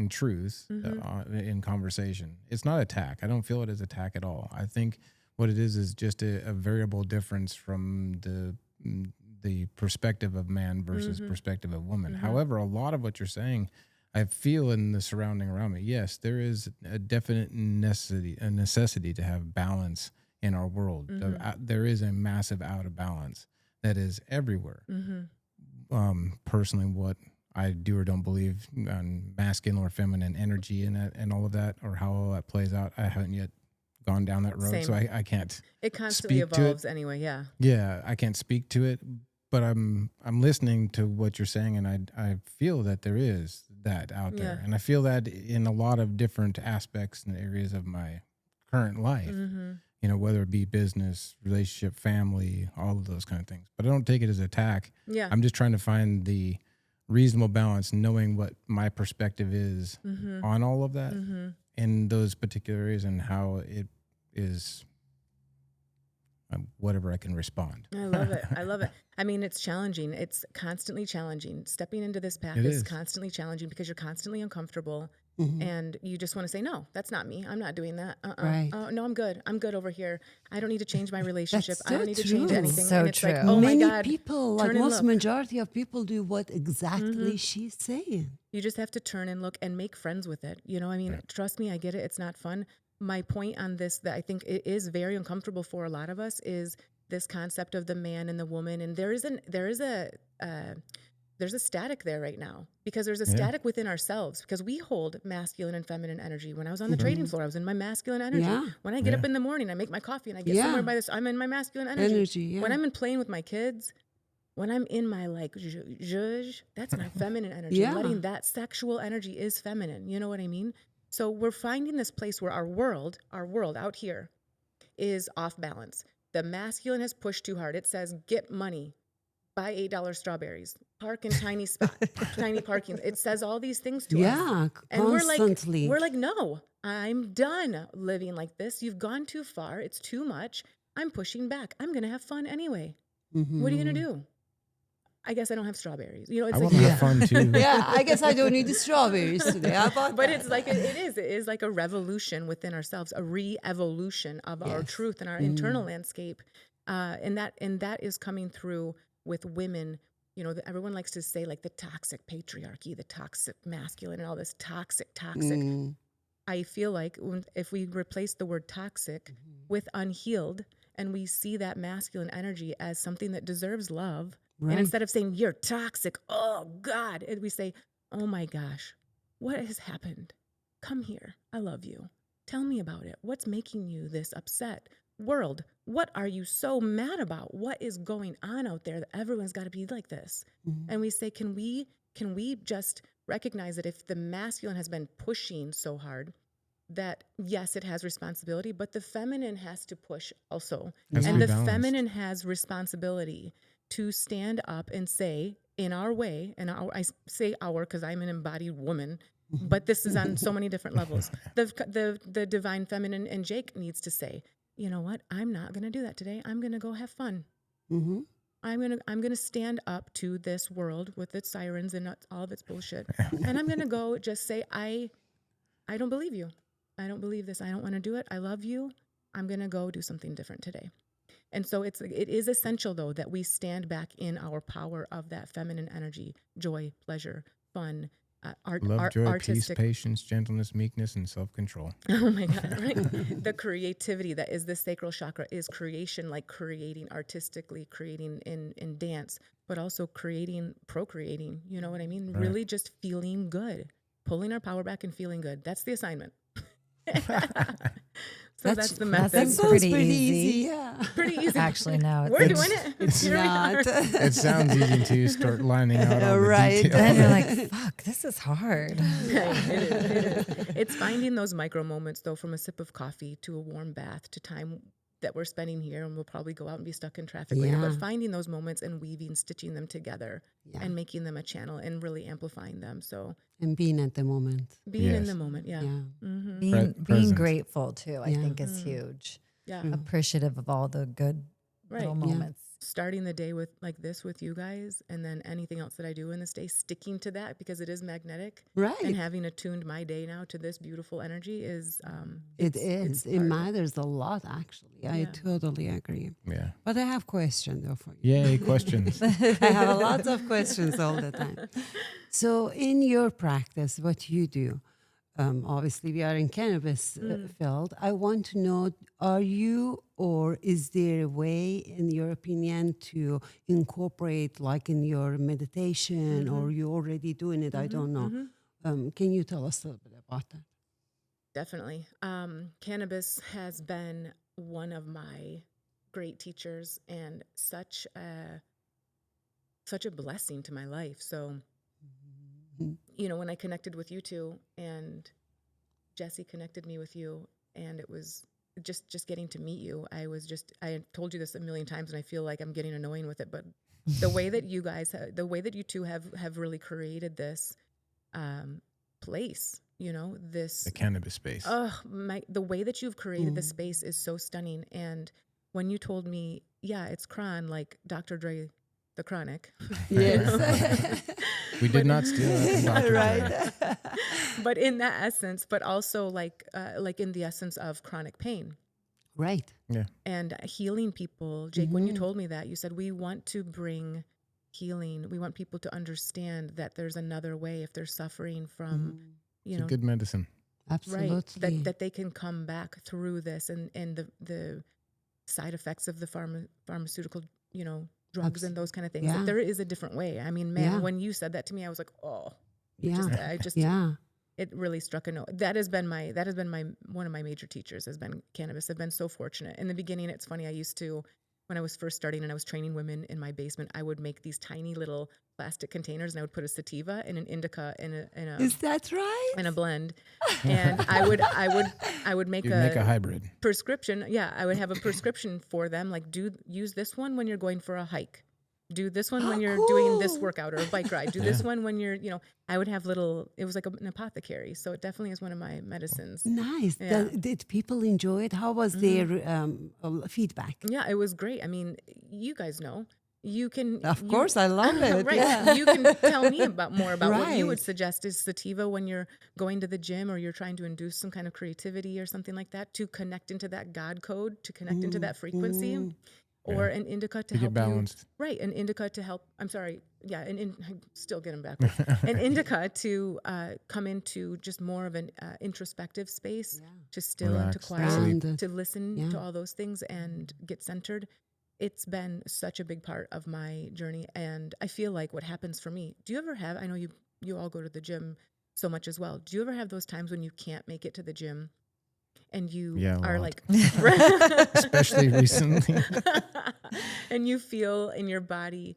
Speaker 1: truth, in conversation, it's not attack. I don't feel it as attack at all. I think what it is just a variable difference from the perspective of man versus perspective of woman. However, a lot of what you're saying, I feel in the surrounding around me. Yes, there is a definite necessity to have balance in our world. There is a massive out of balance that is everywhere. Personally, what I do or don't believe on masculine or feminine energy in it and all of that, or how all that plays out, I haven't yet gone down that road.
Speaker 4: Same.
Speaker 1: So I can't.
Speaker 4: It constantly
Speaker 1: speak to it.
Speaker 4: evolves anyway. Yeah.
Speaker 1: Yeah, I can't speak to it, but I'm listening to what you're saying, and I feel that there is that out there,
Speaker 4: Yeah.
Speaker 1: and I feel that in a lot of different aspects and areas of my current life. You know, whether it be business, relationship, family, all of those kind of things. But I don't take it as attack.
Speaker 4: Yeah.
Speaker 1: I'm just trying to find the reasonable balance, knowing what my perspective is on all of that in those particular areas and how it is, whatever I can respond.
Speaker 4: I love it. I love it. I mean, it's challenging. It's constantly challenging. Stepping into this path
Speaker 1: It
Speaker 4: is
Speaker 1: is.
Speaker 4: constantly challenging because you're constantly uncomfortable and you just want to say, no, that's not me. I'm not doing that.
Speaker 2: Right.
Speaker 4: No, I'm good. I'm good over here. I don't need to change my relationship.
Speaker 2: That's
Speaker 4: I don't
Speaker 2: so
Speaker 4: need to change
Speaker 2: true.
Speaker 4: anything.
Speaker 3: So
Speaker 4: and it's like,
Speaker 3: true.
Speaker 4: oh my
Speaker 2: Many
Speaker 4: God.
Speaker 2: people, like
Speaker 4: turn and
Speaker 2: most
Speaker 4: look.
Speaker 2: majority of people, do what exactly she's saying.
Speaker 4: You just have to turn and look and make friends with it. You know, I mean, trust me, I get it. It's not fun. My point on this that I think it is very uncomfortable for a lot of us is this concept of the man and the woman. And there's a static there right now because there's a static within ourselves because we hold masculine and feminine energy. When I was on the trading floor, I was in my masculine energy.
Speaker 2: Yeah.
Speaker 4: When I get up in the morning, I make my coffee and I get somewhere by this, I'm in my masculine energy.
Speaker 2: Yeah.
Speaker 4: When I'm in playing with my kids, when I'm in my like zhuzh, that's my feminine energy.
Speaker 2: Yeah.
Speaker 4: Letting that sexual energy is feminine. You know what I mean? So we're finding this place where our world out here is off balance. The masculine has pushed too hard. It says, get money, buy $8 strawberries, park in tiny tiny parking. It says all these things to us.
Speaker 2: Yeah,
Speaker 4: And
Speaker 2: constantly.
Speaker 4: we're like, no, I'm done living like this. You've gone too far. It's too much. I'm pushing back. I'm going to have fun anyway. What are you going to do? I guess I don't have strawberries. You know, it's
Speaker 1: I
Speaker 4: like,
Speaker 1: want to have fun too.
Speaker 2: Yeah, I guess I don't need the strawberries today. How about
Speaker 4: but
Speaker 2: that?
Speaker 4: it's like, it is like a revolution within ourselves, a re-evolution of our
Speaker 2: Yes.
Speaker 4: truth and our internal landscape. And that is coming through with women. You know, everyone likes to say like the toxic patriarchy, the toxic masculine, and all this toxic. I feel like if we replace the word toxic with unhealed, and we see that masculine energy as something that deserves love,
Speaker 2: Right.
Speaker 4: and instead of saying you're toxic, oh God, and we say, oh my gosh, what has happened? Come here, I love you. Tell me about it. What's making you this upset? World, what are you so mad about? What is going on out there that everyone's got to be like this? And we say, can we just recognize that if the masculine has been pushing so hard, that yes, it has responsibility, but the feminine has to push also.
Speaker 1: Has to
Speaker 4: And
Speaker 1: be
Speaker 4: the
Speaker 1: balanced.
Speaker 4: feminine has responsibility to stand up and say, in our way, and I say our because I'm an embodied woman, but this is on so many different levels. The divine feminine and Jake needs to say, you know what? I'm not going to do that today. I'm going to go have fun. I'm going to stand up to this world with its sirens and all of its bullshit. And I'm going to go just say, I don't believe you. I don't believe this. I don't want to do it. I love you. I'm going to go do something different today. And so it is essential, though, that we stand back in our power of that feminine energy, joy, pleasure, fun,
Speaker 1: Love, joy,
Speaker 4: artistic.
Speaker 1: peace, patience, gentleness, meekness, and self-control.
Speaker 4: Oh my God, right? The creativity that is the sacral chakra is creation, like creating artistically, creating in dance, but also procreating, you know what I mean?
Speaker 1: Right.
Speaker 4: Really just feeling good, pulling our power back and feeling good. That's the assignment. So that's the method.
Speaker 3: That sounds
Speaker 2: Pretty
Speaker 3: pretty
Speaker 2: easy.
Speaker 3: easy.
Speaker 2: Yeah.
Speaker 4: Pretty easy.
Speaker 3: Actually, no.
Speaker 4: We're doing it.
Speaker 2: It's
Speaker 4: Here we are.
Speaker 2: not.
Speaker 1: It sounds easy until you start lining out all the
Speaker 2: Right.
Speaker 1: details.
Speaker 3: Then you're like, fuck, this is hard.
Speaker 4: It is. It's finding those micro moments, though, from a sip of coffee to a warm bath to time that we're spending here, and we'll probably go out and be stuck in traffic later. But
Speaker 2: Yeah.
Speaker 4: finding those moments and weaving, stitching them together,
Speaker 2: Yeah.
Speaker 4: and making them a channel and really amplifying them. So
Speaker 2: And being at the moment.
Speaker 4: being in
Speaker 1: Yes.
Speaker 4: the moment, yeah,
Speaker 2: Yeah.
Speaker 3: Being
Speaker 1: present.
Speaker 3: grateful too, I
Speaker 2: Yeah.
Speaker 3: think is huge.
Speaker 4: yeah,
Speaker 3: Appreciative of all the good little
Speaker 4: right.
Speaker 3: moments.
Speaker 4: Starting the day with like this with you guys, and then anything else that I do in this day, sticking to that because it is magnetic.
Speaker 2: Right.
Speaker 4: And having attuned my day now to this beautiful energy is
Speaker 2: It
Speaker 4: it's
Speaker 2: is. It
Speaker 4: part-
Speaker 2: matters a lot, actually. I
Speaker 4: Yeah.
Speaker 2: totally agree.
Speaker 1: Yeah.
Speaker 2: But I have questions though for you.
Speaker 1: Yay, questions.
Speaker 2: I have a lot of questions all the time. So, in your practice, what you do, obviously we are in cannabis field. I want to know: are you, or is there a way, in your opinion, to incorporate, like in your meditation, or you already doing it? I don't know. Can you tell us a little bit about that?
Speaker 4: Definitely. Cannabis has been one of my great teachers and such a blessing to my life. So, you know, when I connected with you two and Jessie connected me with you, and it was just getting to meet you. I had told you this a million times, and I feel like I'm getting annoying with it, but the way that you guys, the way that you two have really created this place, you know, this
Speaker 1: The cannabis space.
Speaker 4: the way that you've created the space is so stunning. And when you told me, yeah, it's Kron, like Dr. Dre, the Kronic.
Speaker 2: Yes.
Speaker 1: We did not steal that from Dr. Dre.
Speaker 2: Right.
Speaker 4: But in that essence, but also like in the essence of chronic pain
Speaker 2: Right.
Speaker 1: Yeah.
Speaker 4: and healing people. Jake, when you told me that, you said, we want to bring healing. We want people to understand that there's another way if they're suffering from, you
Speaker 1: It's
Speaker 4: know,
Speaker 1: a good medicine.
Speaker 2: Absolutely.
Speaker 4: right, that they can come back through this and the side effects of the pharmaceutical, you know, drugs and those kind of things.
Speaker 2: Yeah.
Speaker 4: That there is a different way. I mean, man,
Speaker 2: Yeah.
Speaker 4: when you said that to me, I was like, oh,
Speaker 2: Yeah.
Speaker 4: yeah. It really struck a note. That has been one of my major teachers has been cannabis. I've been so fortunate. In the beginning, it's funny. I used to, when I was first starting and I was training women in my basement, I would make these tiny little plastic containers, and I would put a sativa and an indica in a
Speaker 2: Is that right?
Speaker 4: in a blend, and I would make
Speaker 1: You'd make a hybrid.
Speaker 4: prescription. Yeah, I would have a prescription for them. Like, use this one when you're going for a hike. Do this one when you're doing this
Speaker 2: cool.
Speaker 4: workout or a bike ride. Do this one when you're, I would have it was like an apothecary. So it definitely is one of my medicines.
Speaker 2: Nice.
Speaker 4: Yeah.
Speaker 2: Did people enjoy it? How was their feedback?
Speaker 4: Yeah, it was great. I mean, you guys know. You can,
Speaker 2: Of course, I love it.
Speaker 4: right.
Speaker 2: Yeah.
Speaker 4: You can tell me more about what you would
Speaker 2: Right.
Speaker 4: suggest is sativa when you're going to the gym or you're trying to induce some kind of creativity or something like that to connect into that God code, to connect into that frequency. Or an indica to help
Speaker 1: get balanced.
Speaker 4: you. Right, an indica to help. I'm sorry. Yeah, I'm still getting backwards. An indica to come into just more of an introspective space, to still and to
Speaker 1: Relax,
Speaker 4: quiet,
Speaker 2: grounded.
Speaker 4: to listen
Speaker 2: Yeah.
Speaker 4: to all those things and get centered. It's been such a big part of my journey, and I feel like what happens for me. Do you ever have? I know you all go to the gym so much as well. Do you ever have those times when you can't make it to the gym? And you are
Speaker 1: a lot.
Speaker 4: like,
Speaker 1: Especially recently.
Speaker 4: and you feel in your body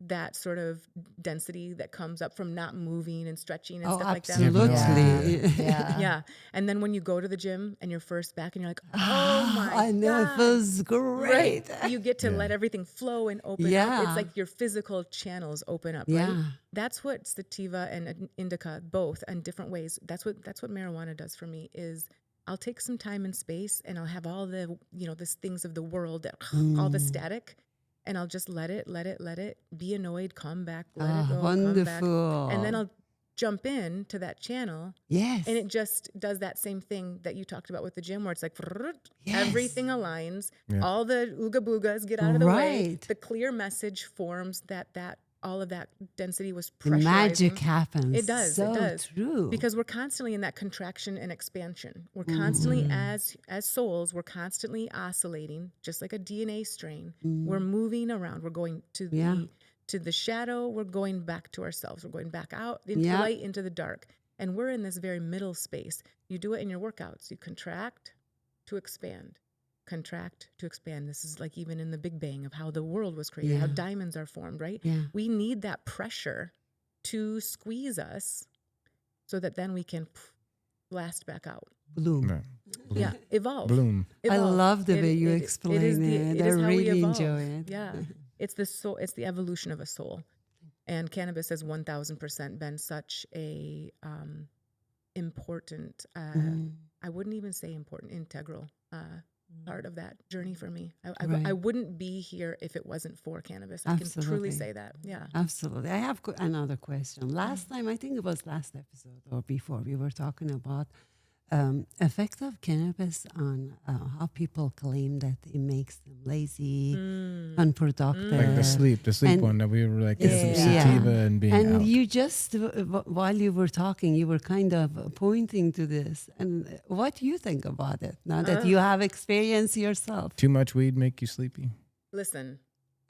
Speaker 4: that sort of density that comes up from not moving and stretching and stuff like that.
Speaker 2: absolutely.
Speaker 3: Yeah.
Speaker 4: Yeah. And then when you go to the gym and you're first back and you're like, oh my
Speaker 2: I know,
Speaker 4: God.
Speaker 2: it feels great.
Speaker 4: Right. You get to let everything flow and open up.
Speaker 2: Yeah.
Speaker 4: It's like your physical channels open up,
Speaker 2: Yeah.
Speaker 4: right? That's what sativa and indica, both in different ways. That's what marijuana does for me is I'll take some time and space and I'll have all the, these things of the world, that all the static, and I'll just let it be annoyed, come back, let it go, come back.
Speaker 2: Wonderful.
Speaker 4: And then I'll jump in to that channel.
Speaker 2: Yes.
Speaker 4: And it just does that same thing that you talked about with the gym where it's like
Speaker 2: Yes.
Speaker 4: everything aligns,
Speaker 1: Yeah.
Speaker 4: all the ooga boogas get out of the way.
Speaker 2: Right.
Speaker 4: The clear message forms that all of that density was
Speaker 2: The
Speaker 4: pressurizing.
Speaker 2: magic happens.
Speaker 4: It does.
Speaker 2: So
Speaker 4: it does.
Speaker 2: true.
Speaker 4: Because we're constantly in that contraction and expansion. We're constantly, as souls, we're constantly oscillating, just like a DNA strain. We're moving around. We're going to the shadow. We're going back to ourselves. We're going back out into the light, into the dark. And we're in this very middle space. You do it in your workouts. You contract to expand. Contract to expand. This is like even in the Big Bang of how the world was created, how diamonds are formed, right?
Speaker 2: Yeah.
Speaker 4: We need that pressure to squeeze us so that then we can blast back out.
Speaker 2: Bloom.
Speaker 1: No.
Speaker 4: Yeah, evolve.
Speaker 1: Bloom.
Speaker 2: I
Speaker 4: Evolve.
Speaker 2: love the way you
Speaker 4: it
Speaker 2: explain
Speaker 4: is
Speaker 2: it.
Speaker 4: it
Speaker 2: I
Speaker 4: is how we
Speaker 2: really
Speaker 4: evolve.
Speaker 2: enjoy it.
Speaker 4: Yeah, it's the soul. It's the evolution of a soul, and cannabis has 1,000% been such a important. I wouldn't even say important, integral part of that journey for me. I wouldn't be here if it wasn't for cannabis. I can truly
Speaker 2: Absolutely.
Speaker 4: say that. Yeah.
Speaker 2: Absolutely. I have another question. Last time, I think it was last episode or before, we were talking about effect of cannabis on how people claim that it makes them lazy, unproductive.
Speaker 1: Like the sleep
Speaker 2: And-
Speaker 1: one that we were like, get some
Speaker 2: Yeah.
Speaker 1: sativa and being
Speaker 2: And
Speaker 1: out.
Speaker 2: you just, while you were talking, you were kind of pointing to this. And what do you think about it now that you have experience yourself?
Speaker 1: Too much weed make you sleepy?
Speaker 4: Listen,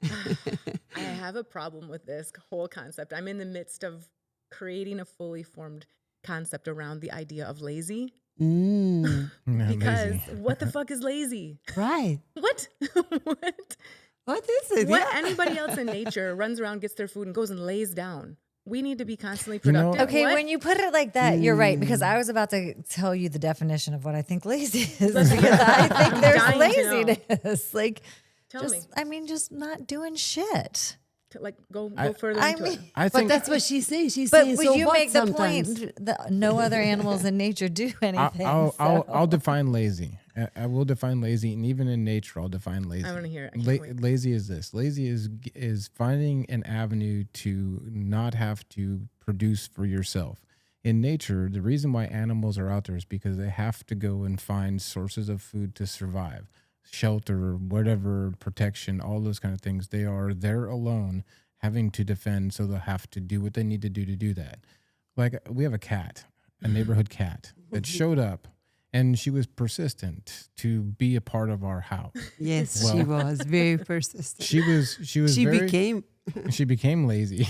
Speaker 4: I have a problem with this whole concept. I'm in the midst of creating a fully formed concept around the idea of lazy.
Speaker 2: Mm,
Speaker 4: Because
Speaker 1: Lazy.
Speaker 4: what the fuck is lazy?
Speaker 2: right.
Speaker 4: What?
Speaker 2: What is it?
Speaker 4: What?
Speaker 2: Yeah.
Speaker 4: Anybody else in nature runs around, gets their food, and goes and lays down. We need to be constantly
Speaker 1: You know-
Speaker 4: productive.
Speaker 3: Okay,
Speaker 4: What?
Speaker 3: when you put it like that, you're right, because I was about to tell you the definition of what I think lazy is, because I think there's
Speaker 4: dying to know.
Speaker 3: laziness. Like,
Speaker 4: Tell me.
Speaker 3: just not doing shit.
Speaker 4: Like go further
Speaker 3: I
Speaker 4: into
Speaker 3: mean,
Speaker 4: it.
Speaker 1: I
Speaker 2: But
Speaker 1: think
Speaker 2: that's what she's saying. She's
Speaker 3: but
Speaker 2: saying,
Speaker 3: would
Speaker 2: so
Speaker 3: you
Speaker 2: what
Speaker 3: make the
Speaker 2: sometimes?
Speaker 3: point that no other animals in nature do anything?
Speaker 1: I'll define lazy. I will define lazy, and even in nature, I'll define lazy.
Speaker 4: I wanna hear it. I can't wait.
Speaker 1: Lazy is this. Lazy is finding an avenue to not have to produce for yourself. In nature, the reason why animals are out there is because they have to go and find sources of food to survive, shelter, whatever, protection, all those kind of things. They are there alone, having to defend, so they'll have to do what they need to do that. Like we have a cat, a neighborhood cat that showed up, and she was persistent to be a part of our house.
Speaker 2: Yes, she was very persistent.
Speaker 1: She was
Speaker 2: She
Speaker 1: very,
Speaker 2: became
Speaker 1: She became lazy.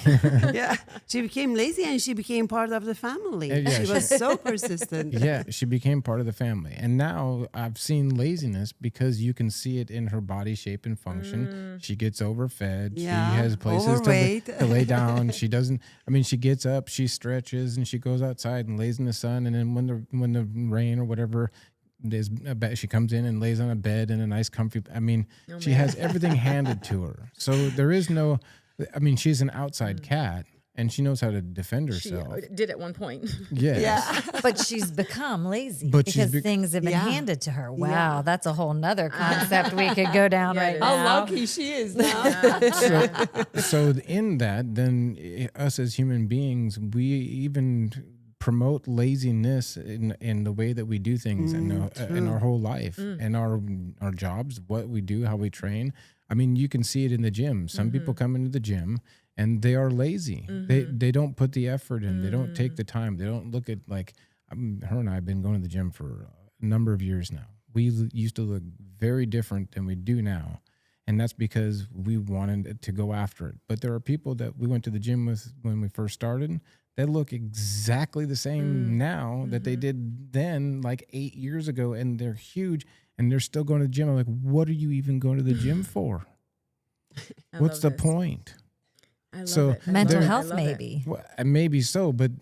Speaker 2: Yeah, she became lazy and she became part of the family.
Speaker 1: Yeah,
Speaker 2: She was so persistent.
Speaker 1: Yeah, she became part of the family. And now I've seen laziness because you can see it in her body shape and function. She gets overfed.
Speaker 2: Yeah,
Speaker 1: She has places
Speaker 2: overweight.
Speaker 1: to lay down. She doesn't, I mean, she gets up, she stretches, and she goes outside and lays in the sun. And then when the rain or whatever, there's a bed, she comes in and lays on a bed in a nice comfy, I mean, she has everything handed to her. So there is no, I mean, she's an outside cat. And she knows how to defend
Speaker 4: She
Speaker 1: herself.
Speaker 4: did at one point.
Speaker 1: Yes.
Speaker 2: Yeah.
Speaker 3: But she's become lazy
Speaker 1: But she's
Speaker 3: because things have been
Speaker 2: Yeah.
Speaker 3: handed to her. Wow,
Speaker 2: Yeah.
Speaker 3: that's a whole nother concept we could go down
Speaker 4: Yeah,
Speaker 3: right
Speaker 4: it is.
Speaker 3: now.
Speaker 2: How lucky she is now.
Speaker 1: So in that, then us as human beings, we even promote laziness in the way that we do things in our whole life and our jobs, what we do, how we train. I mean, you can see it in the gym. Some people come into the gym and they are lazy. They don't put the effort in. They don't take the time. They don't look at like her and I have been going to the gym for a number of years now. We used to look very different than we do now. And that's because we wanted to go after it. But there are people that we went to the gym with when we first started that look exactly the same now that they did then, like 8 years ago, and they're huge and they're still going to the gym. I'm like, what are you even going to the gym for? What's the point?
Speaker 4: I love
Speaker 1: So
Speaker 4: it. I
Speaker 3: Mental
Speaker 4: love it. I
Speaker 3: health,
Speaker 4: love it.
Speaker 3: maybe.
Speaker 1: Well, maybe so, but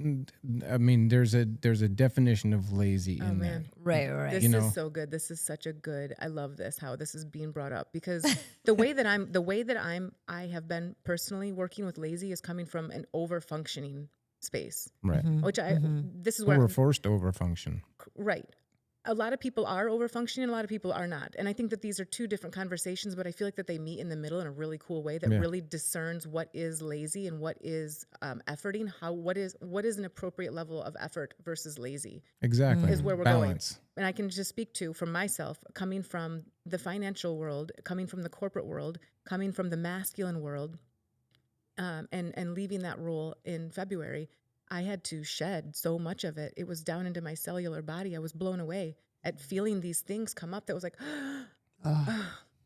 Speaker 1: I mean, there's a definition of lazy in there.
Speaker 4: Man.
Speaker 3: Right.
Speaker 4: This
Speaker 1: You know.
Speaker 4: is so good. This is such a good. I love this. How this is being brought up because the way that I have been personally working with lazy is coming from an over functioning space,
Speaker 1: Right.
Speaker 4: which this is where
Speaker 1: We're forced to overfunction.
Speaker 4: right. A lot of people are over functioning, a lot of people are not. And I think that these are two different conversations, but I feel like that they meet in the middle in a really cool way that really discerns what is lazy and what is efforting, what is an appropriate level of effort versus lazy.
Speaker 1: Exactly.
Speaker 4: Is where we're
Speaker 1: Balance.
Speaker 4: going. And I can just speak to from myself, coming from the financial world, coming from the corporate world, coming from the masculine world, and leaving that role in February. I had to shed so much of it. It was down into my cellular body. I was blown away at feeling these things come up that was like,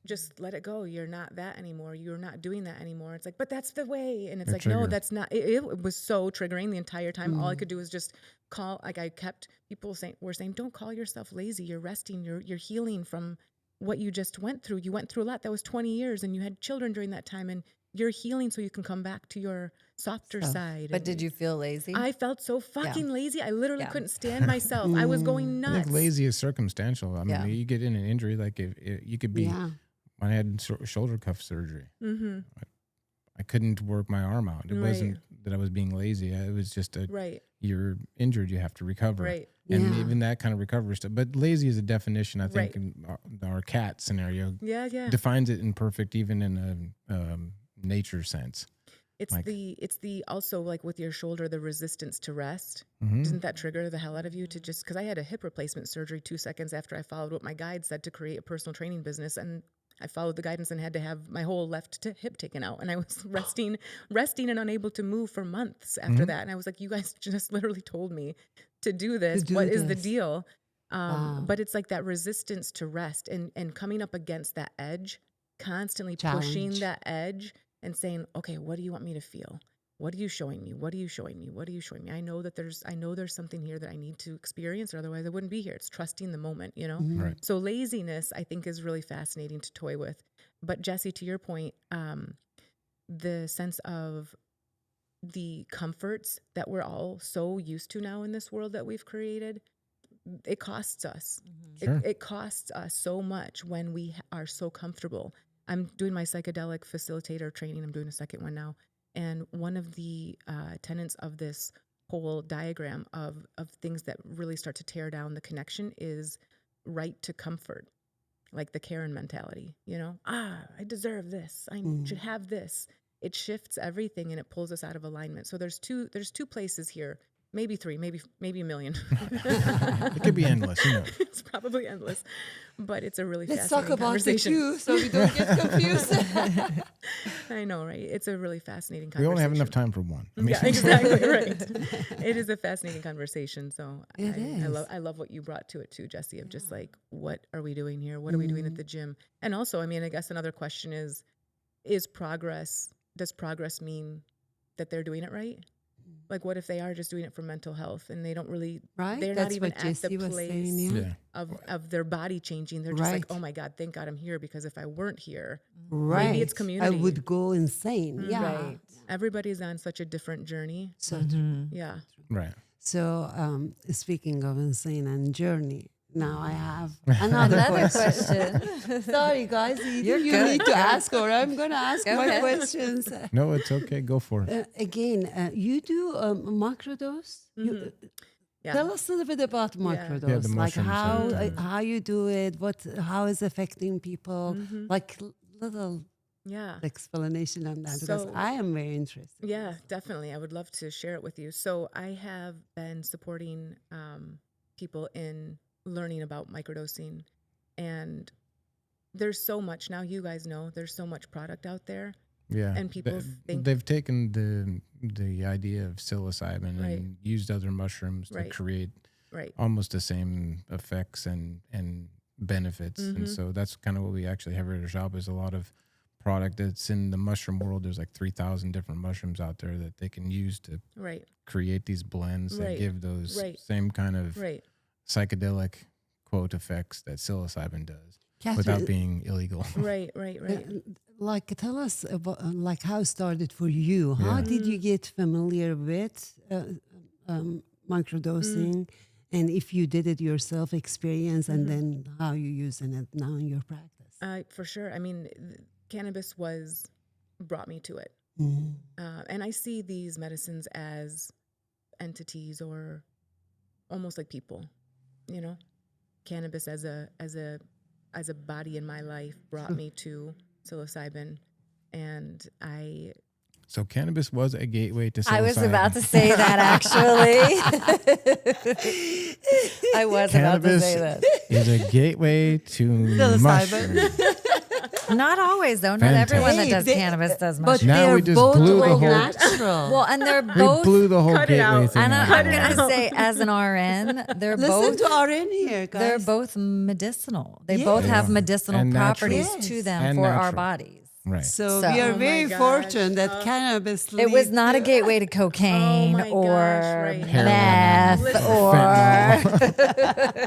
Speaker 4: just let it go. You're not that anymore. You're not doing that anymore. It's like, but that's the way. And it's like, no, that's not. It was so triggering the entire time. All I could do was just call. Like I kept people were saying, don't call yourself lazy. You're resting. You're healing from what you just went through. You went through a lot. That was 20 years and you had children during that time and you're healing so you can come back to your softer side.
Speaker 3: But did you feel lazy?
Speaker 4: I felt so fucking lazy. I literally couldn't stand myself. I was going
Speaker 1: I
Speaker 4: nuts.
Speaker 1: think lazy is circumstantial. I mean, you get in an injury, like if you could be. When I had shoulder cuff surgery, I couldn't work my arm out. It wasn't that I was being lazy. It was just you're injured. You have to recover.
Speaker 4: Right.
Speaker 1: And even that kind of recovery stuff. But lazy is a definition, I think, in our cat scenario.
Speaker 4: Yeah.
Speaker 1: Defines it in perfect, even in a nature sense.
Speaker 4: It's the also like with your shoulder, the resistance to rest.
Speaker 1: Mm-hmm.
Speaker 4: Doesn't that trigger the hell out of you to just, because I had a hip replacement surgery 2 seconds after I followed what my guide said to create a personal training business. And I followed the guidance and had to have my whole left hip taken out. And I was resting and unable to move for months after that. And I was like, you guys just literally told me to do this. What is the deal? But it's like that resistance to rest and coming up against that edge, constantly pushing that edge and saying, okay, what do you want me to feel? What are you showing me? What are you showing me? What are you showing me? I know there's something here that I need to experience, or otherwise I wouldn't be here. It's trusting the moment, you know?
Speaker 1: Right.
Speaker 4: So laziness, I think, is really fascinating to toy with. But Jessie, to your point, the sense of the comforts that we're all so used to now in this world that we've created, it costs us.
Speaker 1: Sure.
Speaker 4: It costs us so much when we are so comfortable. I'm doing my psychedelic facilitator training. I'm doing a second one now. And one of the tenets of this whole diagram of things that really start to tear down the connection is right to comfort, like the Karen mentality, you know? I deserve this. I should have this. It shifts everything and it pulls us out of alignment. So there's two places here. Maybe 3, maybe a million.
Speaker 1: It could be endless. Who knows?
Speaker 4: It's probably endless, but it's a really
Speaker 2: Let's
Speaker 4: fascinating
Speaker 2: talk about the
Speaker 4: conversation.
Speaker 2: 2 so we don't get confused.
Speaker 4: I know, right? It's a really fascinating
Speaker 1: We
Speaker 4: conversation.
Speaker 1: only have enough time for one. I mean,
Speaker 4: Yeah, exactly right. It is a fascinating conversation. So
Speaker 2: It is.
Speaker 4: I love what you brought to it too, Jessie, of just like, what are we doing here? What are we doing at the gym? And also, I mean, I guess another question is progress does progress mean that they're doing it right? Like, what if they are just doing it for mental health and they don't really,
Speaker 2: Right.
Speaker 4: they're
Speaker 2: That's
Speaker 4: not even
Speaker 2: what
Speaker 4: at
Speaker 2: Jessie
Speaker 4: the
Speaker 2: was
Speaker 4: place
Speaker 2: saying. Yeah.
Speaker 4: of their body changing. They're just like,
Speaker 2: Right.
Speaker 4: oh my God, thank God I'm here, because if I weren't here,
Speaker 2: Right.
Speaker 4: maybe it's community.
Speaker 2: I would go insane. Yeah.
Speaker 3: Right.
Speaker 4: Everybody's on such a different journey.
Speaker 2: So true.
Speaker 4: Yeah.
Speaker 1: Right.
Speaker 2: So speaking of insane and journey, now I have another
Speaker 3: Another
Speaker 2: question.
Speaker 3: question.
Speaker 2: Sorry, guys. Either you
Speaker 3: good.
Speaker 2: need to ask or I'm going to ask
Speaker 3: Go
Speaker 2: my
Speaker 3: ahead.
Speaker 2: questions.
Speaker 1: No, it's okay. Go for it.
Speaker 2: Again, you do microdose.
Speaker 4: Yeah.
Speaker 2: Tell us a little bit about microdose,
Speaker 1: Yeah, the
Speaker 2: like
Speaker 1: mushrooms
Speaker 2: how you do it, how is affecting people, like little
Speaker 4: Yeah.
Speaker 2: explanation on that, because
Speaker 4: So-
Speaker 2: I am very interested.
Speaker 4: Yeah, definitely. I would love to share it with you. So I have been supporting people in learning about microdosing, and there's so much now. You guys know there's so much product out there.
Speaker 1: Yeah.
Speaker 4: And people think-
Speaker 1: they've taken the idea of psilocybin
Speaker 4: Right.
Speaker 1: and used other mushrooms to
Speaker 4: Right.
Speaker 1: create
Speaker 4: Right.
Speaker 1: almost the same effects and benefits. And so that's kind of what we actually have at our shop, is a lot of product that's in the mushroom world. There's like 3,000 different mushrooms out there that they can use to
Speaker 4: Right.
Speaker 1: create these blends that
Speaker 4: Right.
Speaker 1: give those
Speaker 4: Right.
Speaker 1: same kind of
Speaker 4: Right.
Speaker 1: psychedelic quote effects that psilocybin does
Speaker 2: Kathryne,
Speaker 1: without being illegal.
Speaker 4: Right. Right. Right.
Speaker 2: like tell us about like how it started for you. How did you get familiar with microdosing, and if you did it yourself, experience, and then how you using it now in your practice?
Speaker 4: For sure. I mean, cannabis brought me to it. And I see these medicines as entities or almost like people, you know. Cannabis as a body in my life brought me to psilocybin, and
Speaker 1: So cannabis was a gateway to psilocybin.
Speaker 3: I was about to say that, actually. I was about to
Speaker 1: Cannabis
Speaker 3: say that.
Speaker 1: is a gateway to mushrooms.
Speaker 3: Not always, though. Not
Speaker 1: Fantastic.
Speaker 3: everyone that
Speaker 2: Hey,
Speaker 3: does
Speaker 2: they-
Speaker 3: cannabis does
Speaker 2: But
Speaker 3: mushrooms.
Speaker 1: Now
Speaker 2: they're
Speaker 1: we just
Speaker 2: both
Speaker 1: blew the
Speaker 2: all
Speaker 1: whole-
Speaker 2: natural.
Speaker 3: Well, and they're
Speaker 1: We
Speaker 3: both.
Speaker 1: blew the whole
Speaker 4: Cut it
Speaker 1: gateway
Speaker 4: out.
Speaker 1: thing
Speaker 3: And
Speaker 1: out.
Speaker 3: I'm
Speaker 1: of
Speaker 3: going
Speaker 1: it.
Speaker 3: to say, as an RN, they're
Speaker 2: Listen
Speaker 3: both.
Speaker 2: to RN here, guys.
Speaker 3: They're both medicinal. They
Speaker 2: Yeah.
Speaker 3: both have
Speaker 1: Yeah.
Speaker 3: medicinal
Speaker 1: And natural.
Speaker 3: properties to
Speaker 2: Yes.
Speaker 3: them
Speaker 1: And
Speaker 3: for our
Speaker 1: natural.
Speaker 3: bodies.
Speaker 1: Right.
Speaker 2: So
Speaker 3: So-
Speaker 2: we are
Speaker 4: Oh my
Speaker 2: very
Speaker 4: gosh.
Speaker 2: fortunate that cannabis.
Speaker 3: It was
Speaker 2: leads
Speaker 3: not
Speaker 2: to-
Speaker 3: a gateway to cocaine
Speaker 4: my
Speaker 3: or
Speaker 4: gosh, right.
Speaker 3: meth
Speaker 4: Listen.
Speaker 3: or.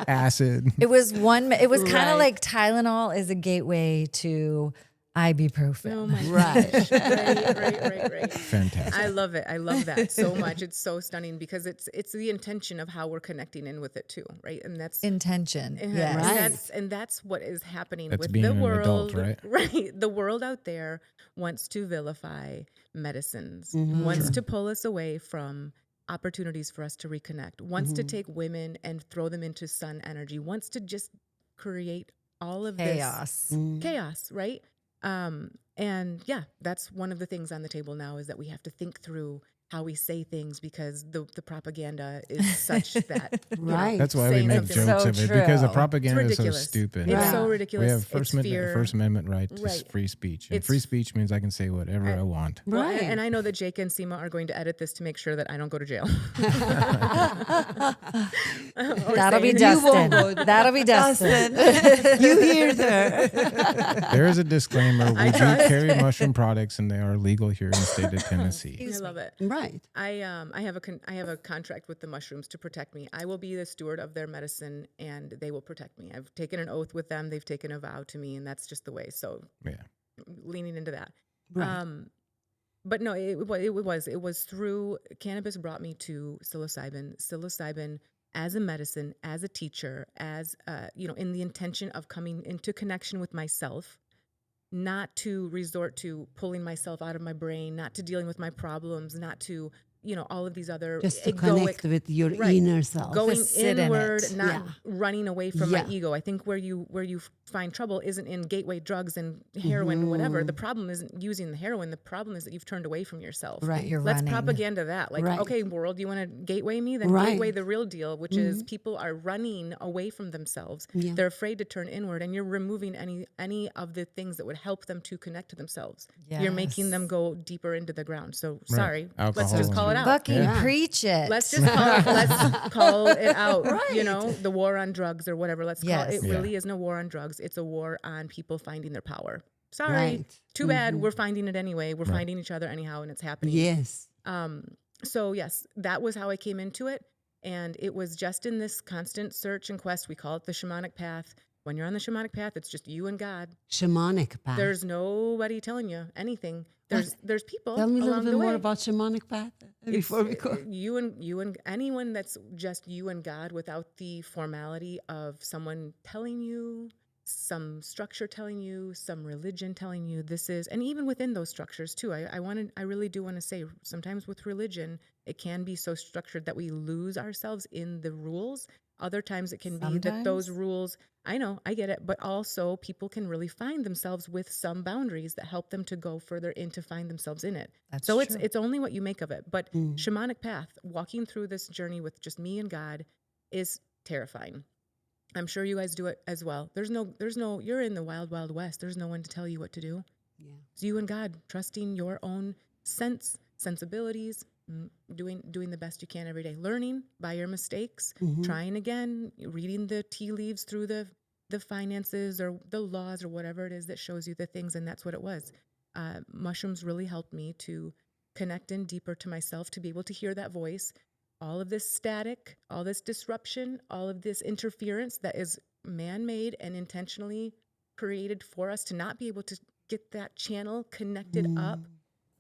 Speaker 1: Acid.
Speaker 3: It was one. It was kind
Speaker 2: Right.
Speaker 3: of like Tylenol is a gateway to ibuprofen.
Speaker 4: oh my
Speaker 2: Right.
Speaker 4: gosh. Right.
Speaker 1: Fantastic.
Speaker 4: I love it. I love that so much. It's so stunning because it's the intention of how we're connecting in with it too, right? And that's
Speaker 3: Intention.
Speaker 4: and
Speaker 3: Yes.
Speaker 2: Right.
Speaker 4: that's what is happening
Speaker 1: That's
Speaker 4: with
Speaker 1: being
Speaker 4: the
Speaker 1: an
Speaker 4: world,
Speaker 1: adult, right?
Speaker 4: Right. The world out there wants to vilify medicines, wants to pull us away from opportunities for us to reconnect, wants to take women and throw them into sun energy, wants to just create all of
Speaker 3: Chaos.
Speaker 4: this chaos, right? And yeah, that's one of the things on the table now, is that we have to think through how we say things, because the propaganda is such that you know,
Speaker 2: Right.
Speaker 1: That's why we
Speaker 4: saying
Speaker 1: make
Speaker 4: something
Speaker 1: jokes
Speaker 3: So
Speaker 1: of it, because the
Speaker 3: true.
Speaker 1: propaganda
Speaker 4: It's
Speaker 1: is so
Speaker 4: ridiculous.
Speaker 1: stupid.
Speaker 4: It's
Speaker 2: Right.
Speaker 4: so
Speaker 1: We
Speaker 4: ridiculous.
Speaker 1: have First Amendment right to
Speaker 4: Right.
Speaker 1: free speech. And
Speaker 4: It's-
Speaker 1: free speech means I can say whatever I want.
Speaker 4: Well,
Speaker 2: Right.
Speaker 4: and I know that Jake and Sima are going to edit this to make sure that I don't go to jail.
Speaker 3: That'll be
Speaker 2: You won't
Speaker 3: Dustin.
Speaker 2: go.
Speaker 3: That'll be Dustin.
Speaker 2: You hear there.
Speaker 1: There is a disclaimer. We do carry mushroom products, and they are legal here in the state of Tennessee.
Speaker 4: I love it.
Speaker 2: Right.
Speaker 4: I have a contract with the mushrooms to protect me. I will be the steward of their medicine, and they will protect me. I've taken an oath with them. They've taken a vow to me, and that's just the way. So
Speaker 1: Yeah.
Speaker 4: leaning into that.
Speaker 2: Right.
Speaker 4: But no, it was through cannabis brought me to psilocybin as a medicine, as a teacher, as in the intention of coming into connection with myself, not to resort to pulling myself out of my brain, not to dealing with my problems, not to all of these other
Speaker 2: Just to
Speaker 4: egoic
Speaker 2: connect with your
Speaker 4: right.
Speaker 2: inner self.
Speaker 4: going
Speaker 3: Just sit in
Speaker 4: inward,
Speaker 3: it.
Speaker 4: not
Speaker 2: Yeah.
Speaker 4: running away from
Speaker 2: Yeah.
Speaker 4: my ego. I think where you find trouble isn't in gateway drugs and heroin or whatever. The problem isn't using the heroin. The problem is that you've turned away from yourself.
Speaker 2: Right.
Speaker 3: You're
Speaker 4: Let's
Speaker 3: running.
Speaker 4: propaganda that. Like,
Speaker 2: Right.
Speaker 4: okay, world, you want to gateway me? Then
Speaker 2: Right.
Speaker 4: gateway the real deal, which is people are running away from themselves.
Speaker 2: Yeah.
Speaker 4: They're afraid to turn inward, and you're removing any of the things that would help them to connect to themselves. You're making them
Speaker 3: Yes.
Speaker 4: go deeper into the ground. So sorry, let's
Speaker 1: Alcohol
Speaker 4: just call it out.
Speaker 3: Fucking
Speaker 2: Yeah.
Speaker 3: preach it.
Speaker 4: Let's just call it out. The war on drugs or whatever. Let's call
Speaker 3: Yes.
Speaker 4: it. It
Speaker 1: Yeah.
Speaker 4: really isn't a war on drugs. It's a war on people finding their power. Sorry.
Speaker 2: Right.
Speaker 4: Too bad. We're finding it anyway. We're finding each other anyhow, and it's happening.
Speaker 2: Yes.
Speaker 4: So yes, that was how I came into it. And it was just in this constant search and quest. We call it the shamanic path. When you're on the shamanic path, it's just you and God.
Speaker 2: Shamanic path.
Speaker 4: There's nobody telling you anything. There's people
Speaker 2: Tell me a little
Speaker 4: along
Speaker 2: bit
Speaker 4: the
Speaker 2: more
Speaker 4: way.
Speaker 2: about shamanic path before we go.
Speaker 4: You and anyone that's just you and God without the formality of someone telling you, some structure telling you, some religion telling you this is, and even within those structures too. I really do want to say sometimes with religion, it can be so structured that we lose ourselves in the rules. Other times it can be that those rules, I know, I get it, but also people can really find themselves with some boundaries that help them to go further in to find themselves in it.
Speaker 3: That's
Speaker 4: so
Speaker 3: true.
Speaker 4: it's only what you make of it. But shamanic path, walking through this journey with just me and God is terrifying. I'm sure you guys do it as well. There's no, you're in the wild, wild west. There's no one to tell you what to do.
Speaker 2: Yeah.
Speaker 4: It's you and God, trusting your own sensibilities, doing the best you can every day, learning by your mistakes, trying again, reading the tea leaves through the finances or the laws or whatever it is that shows you the things. And that's what it was. Mushrooms really helped me to connect in deeper to myself, to be able to hear that voice. All of this static, all this disruption, all of this interference that is man-made and intentionally created for us to not be able to get that channel connected up.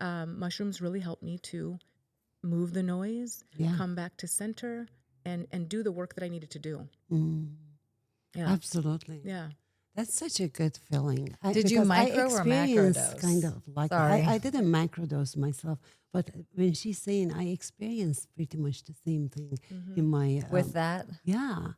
Speaker 4: Mushrooms really helped me to move the noise, come back to center, and do the work that I needed to do. Yeah.
Speaker 2: Absolutely.
Speaker 4: Yeah.
Speaker 2: That's such a good feeling.
Speaker 3: Did you
Speaker 2: because
Speaker 3: micro
Speaker 2: I
Speaker 3: or
Speaker 2: experienced
Speaker 3: macrodose?
Speaker 2: kind of like
Speaker 3: Sorry.
Speaker 2: I didn't macrodose myself, but when she's saying I experienced pretty much the same thing in my
Speaker 3: With that?
Speaker 2: yeah,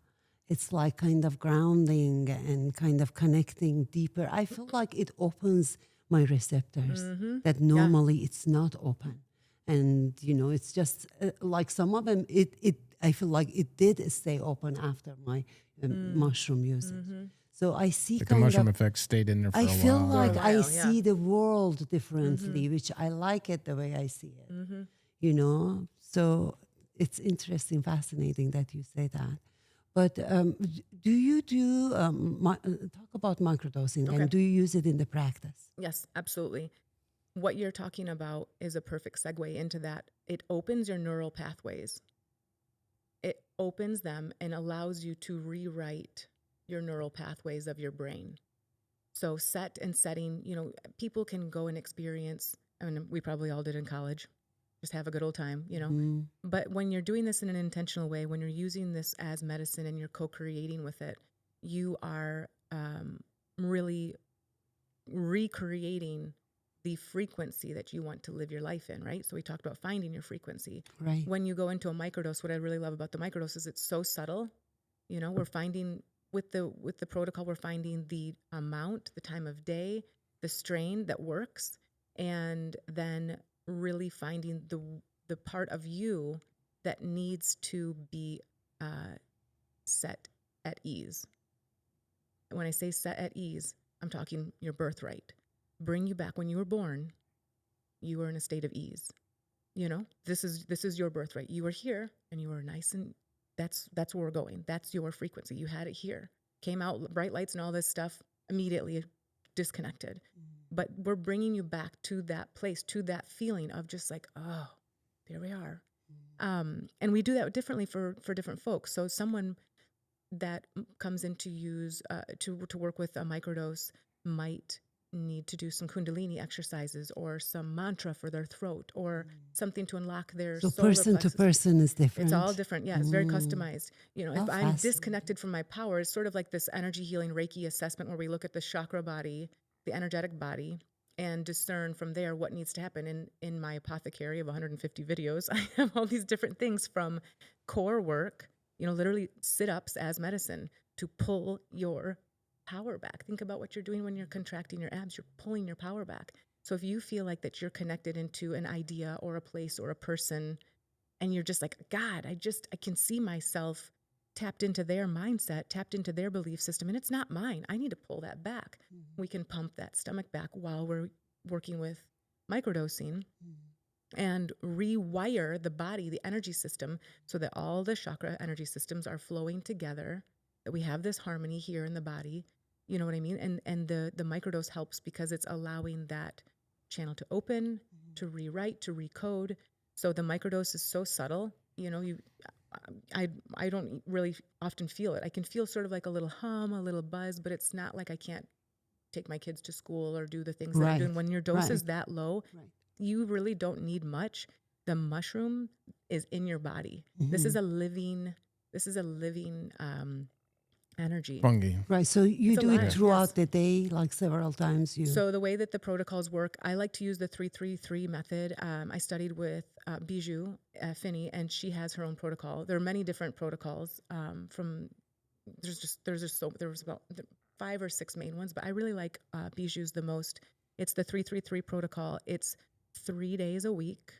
Speaker 2: it's like kind of grounding and kind of connecting deeper. I feel like it opens my receptors that normally it's not open, and it's just like some of them. I feel like it did stay open after my mushroom usage. So I see
Speaker 1: The
Speaker 2: kind
Speaker 1: mushroom
Speaker 2: of.
Speaker 1: effect stayed in there for a
Speaker 2: I
Speaker 1: while.
Speaker 2: feel like
Speaker 4: For a
Speaker 2: I
Speaker 4: while,
Speaker 2: see the world differently, which I like it the way I see it. So it's interesting, fascinating that you say that. But do you do talk about microdosing and do you use it in the practice?
Speaker 4: Yes, absolutely. What you're talking about is a perfect segue into that. It opens your neural pathways. It opens them and allows you to rewrite your neural pathways of your brain. So set and setting, people can go and experience, we probably all did in college, just have a good old time, But when you're doing this in an intentional way, when you're using this as medicine and you're co-creating with it, you are really recreating the frequency that you want to live your life in, right? So we talked about finding your frequency.
Speaker 2: Right.
Speaker 4: When you go into a microdose, what I really love about the microdose is it's so subtle. We're finding with the protocol, we're finding the amount, the time of day, the strain that works, and then really finding the part of you that needs to be set at ease. When I say set at ease, I'm talking your birthright. Bring you back when you were born. You were in a state of ease. This is your birthright. You were here and you were nice, and that's where we're going. That's your frequency. You had it here. Came out, bright lights and all this stuff, immediately disconnected. But we're bringing you back to that place, to that feeling of just like, oh, there we are. And we do that differently for different folks. So someone that comes in to use, to work with a microdose might need to do some kundalini exercises or some mantra for their throat or something to unlock their
Speaker 2: So
Speaker 4: solar
Speaker 2: person to
Speaker 4: plexus.
Speaker 2: person is different.
Speaker 4: It's all different. Yeah, it's very customized. If I'm
Speaker 2: fascinating.
Speaker 4: disconnected from my power, it's sort of like this energy healing Reiki assessment where we look at the chakra body, the energetic body, and discern from there what needs to happen. In my apothecary of 150 videos, I have all these different things from core work, literally sit-ups as medicine to pull your power back. Think about what you're doing when you're contracting your abs. You're pulling your power back. So if you feel like that you're connected into an idea or a place or a person, and you're just like, God, I can see myself tapped into their mindset, tapped into their belief system, and it's not mine. I need to pull that back. We can pump that stomach back while we're working with microdosing and rewire the body, the energy system, so that all the chakra energy systems are flowing together, that we have this harmony here in the body. You know what I mean? And the microdose helps because it's allowing that channel to open, to rewrite, to recode. So the microdose is so subtle. You know, I don't really often feel it. I can feel sort of like a little hum, a little buzz, but it's not like I can't take my kids to school or do the things that I'm doing. When your dose is that low, you really don't need much. The mushroom is in your body. This is a living energy.
Speaker 1: Fungi.
Speaker 2: Right. So you
Speaker 4: It's
Speaker 2: do
Speaker 4: alive,
Speaker 2: it throughout
Speaker 4: yes.
Speaker 2: the day, like several times.
Speaker 4: So the way that the protocols work, I like to use the 3-3-3 method. I studied with Bijou Finney, and she has her own protocol. There are many different protocols. There was about 5 or 6 main ones, but I really like Bijou's the most. It's the 3-3-3 protocol. It's 3 days a week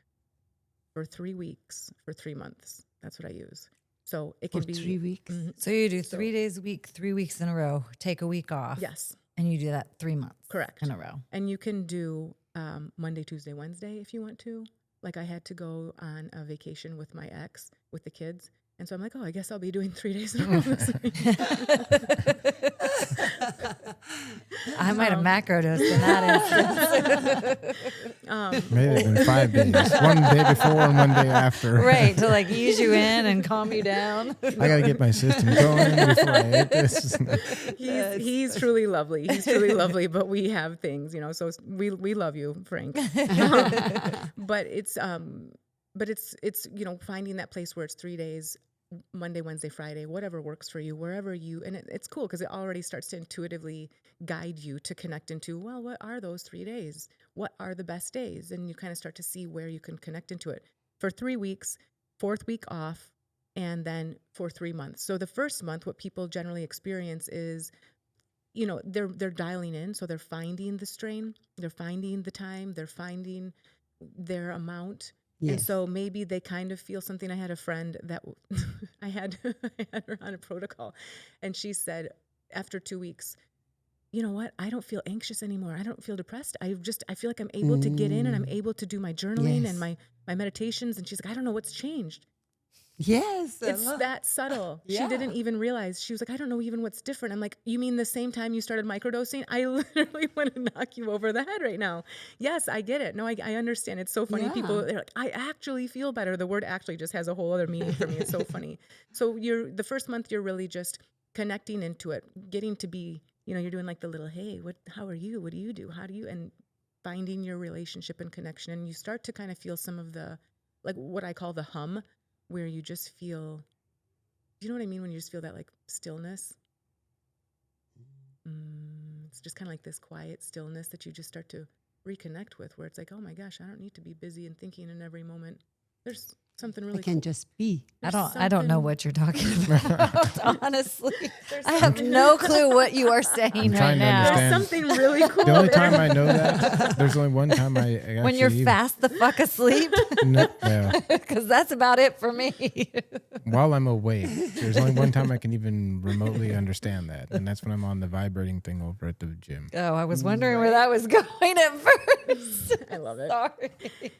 Speaker 4: for 3 weeks for 3 months. That's what I use. So it can
Speaker 2: For
Speaker 4: be
Speaker 2: 3 weeks.
Speaker 3: So you do 3 days a week, 3 weeks in a row, take a week off.
Speaker 4: Yes,
Speaker 3: And you do that 3 months.
Speaker 4: correct.
Speaker 3: In a row.
Speaker 4: And you can do Monday, Tuesday, Wednesday if you want to. Like I had to go on a vacation with my ex with the kids. And so I'm like, oh, I guess I'll be doing 3 days in a row this week.
Speaker 3: I might have macrodosed in that instance.
Speaker 1: Maybe it's been 5 days. One day before and one day after.
Speaker 3: Right, to like ease you in and calm you down.
Speaker 1: I got to get my system going before I hit this.
Speaker 4: He's truly lovely. He's truly lovely, but we have things, you know, so we love you, Frank. But it's, you know, finding that place where it's 3 days, Monday, Wednesday, Friday, whatever works for you, wherever you, and it's cool because it already starts to intuitively guide you to connect into, well, what are those 3 days? What are the best days? And you kind of start to see where you can connect into it. For 3 weeks, 4th week off, and then for 3 months. So the first month, what people generally experience is, you know, they're dialing in, so they're finding the strain, they're finding the time, they're finding their amount.
Speaker 2: Yes.
Speaker 4: And so maybe they kind of feel something. I had a friend that I had her on a protocol, and she said after 2 weeks, you know what? I don't feel anxious anymore. I don't feel depressed. I feel like I'm able to get in and I'm able to do my journaling and my meditations. And she's like, I don't know what's changed.
Speaker 2: Yes.
Speaker 4: It's that subtle.
Speaker 2: Yeah.
Speaker 4: She didn't even realize. She was like, I don't know even what's different. I'm like, you mean the same time you started microdosing? I literally want to knock you over the head right now. Yes, I get it. No, I understand. It's so funny.
Speaker 2: Yeah.
Speaker 4: People, they're like, I actually feel better. The word actually just has a whole other meaning for me. It's so funny. So the first month, you're really just connecting into it, getting to be, you know, you're doing like the little, hey, how are you? What do you do? How do you, and finding your relationship and connection. And you start to kind of feel some of the, like what I call the hum, where you just feel, you know what I mean? When you just feel that like stillness. It's just kind of like this quiet stillness that you just start to reconnect with, where it's like, oh my gosh, I don't need to be busy and thinking in every moment. There's something really
Speaker 2: I can just be.
Speaker 3: I don't know what you're talking about, honestly. I have no clue what you are saying right
Speaker 1: trying to
Speaker 3: now.
Speaker 1: understand.
Speaker 4: There's something really cool.
Speaker 1: The only
Speaker 4: there.
Speaker 1: time I know that, there's only one time I actually
Speaker 3: When you're fast the fuck asleep,
Speaker 1: yeah,
Speaker 3: because that's about it for me.
Speaker 1: while I'm awake. There's only one time I can even remotely understand that, and that's when I'm on the vibrating thing over at the gym.
Speaker 3: Oh, I was wondering where that was going at first.
Speaker 4: I love it.
Speaker 3: Sorry.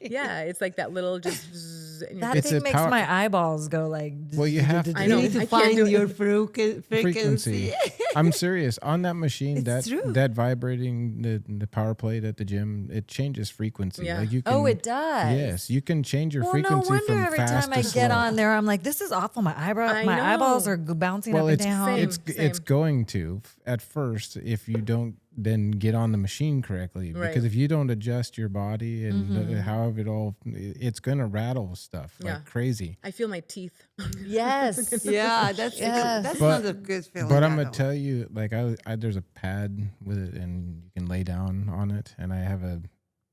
Speaker 4: Yeah, it's like that little just. Zzz, and you're
Speaker 3: That
Speaker 1: It's
Speaker 3: thing
Speaker 1: a
Speaker 3: makes
Speaker 1: power-
Speaker 3: my eyeballs go like.
Speaker 1: Well, you have to.
Speaker 4: I
Speaker 2: You
Speaker 4: know.
Speaker 2: need to
Speaker 4: I can't
Speaker 2: find
Speaker 4: do it.
Speaker 2: your frequency.
Speaker 1: Frequency. I'm serious. On that machine,
Speaker 2: It's true.
Speaker 1: that vibrating the power plate at the gym, it changes frequency.
Speaker 4: Yeah.
Speaker 1: Like you can,
Speaker 3: Oh, it does.
Speaker 1: Yes, you can change your
Speaker 3: Well, no
Speaker 1: frequency
Speaker 3: wonder
Speaker 1: from
Speaker 3: every
Speaker 1: fast
Speaker 3: time I
Speaker 1: to
Speaker 3: get
Speaker 1: slow.
Speaker 3: on there, I'm like, this is awful. My
Speaker 4: I
Speaker 3: eyeballs
Speaker 4: know.
Speaker 3: are bouncing
Speaker 1: Well,
Speaker 3: up and
Speaker 1: it's
Speaker 3: down.
Speaker 4: Same.
Speaker 1: it's going to at first if you don't then get on the machine correctly,
Speaker 4: Right.
Speaker 1: because if you don't adjust your body and however it's gonna rattle stuff
Speaker 4: Yeah.
Speaker 1: like crazy.
Speaker 4: I feel my teeth.
Speaker 3: Yes.
Speaker 2: Yeah, that's
Speaker 3: Yes.
Speaker 2: that's
Speaker 1: But-
Speaker 2: not a good feeling.
Speaker 1: But I'm
Speaker 2: at
Speaker 1: gonna
Speaker 2: all.
Speaker 1: tell you, like I there's a pad with it, and you can lay down on it, and I have a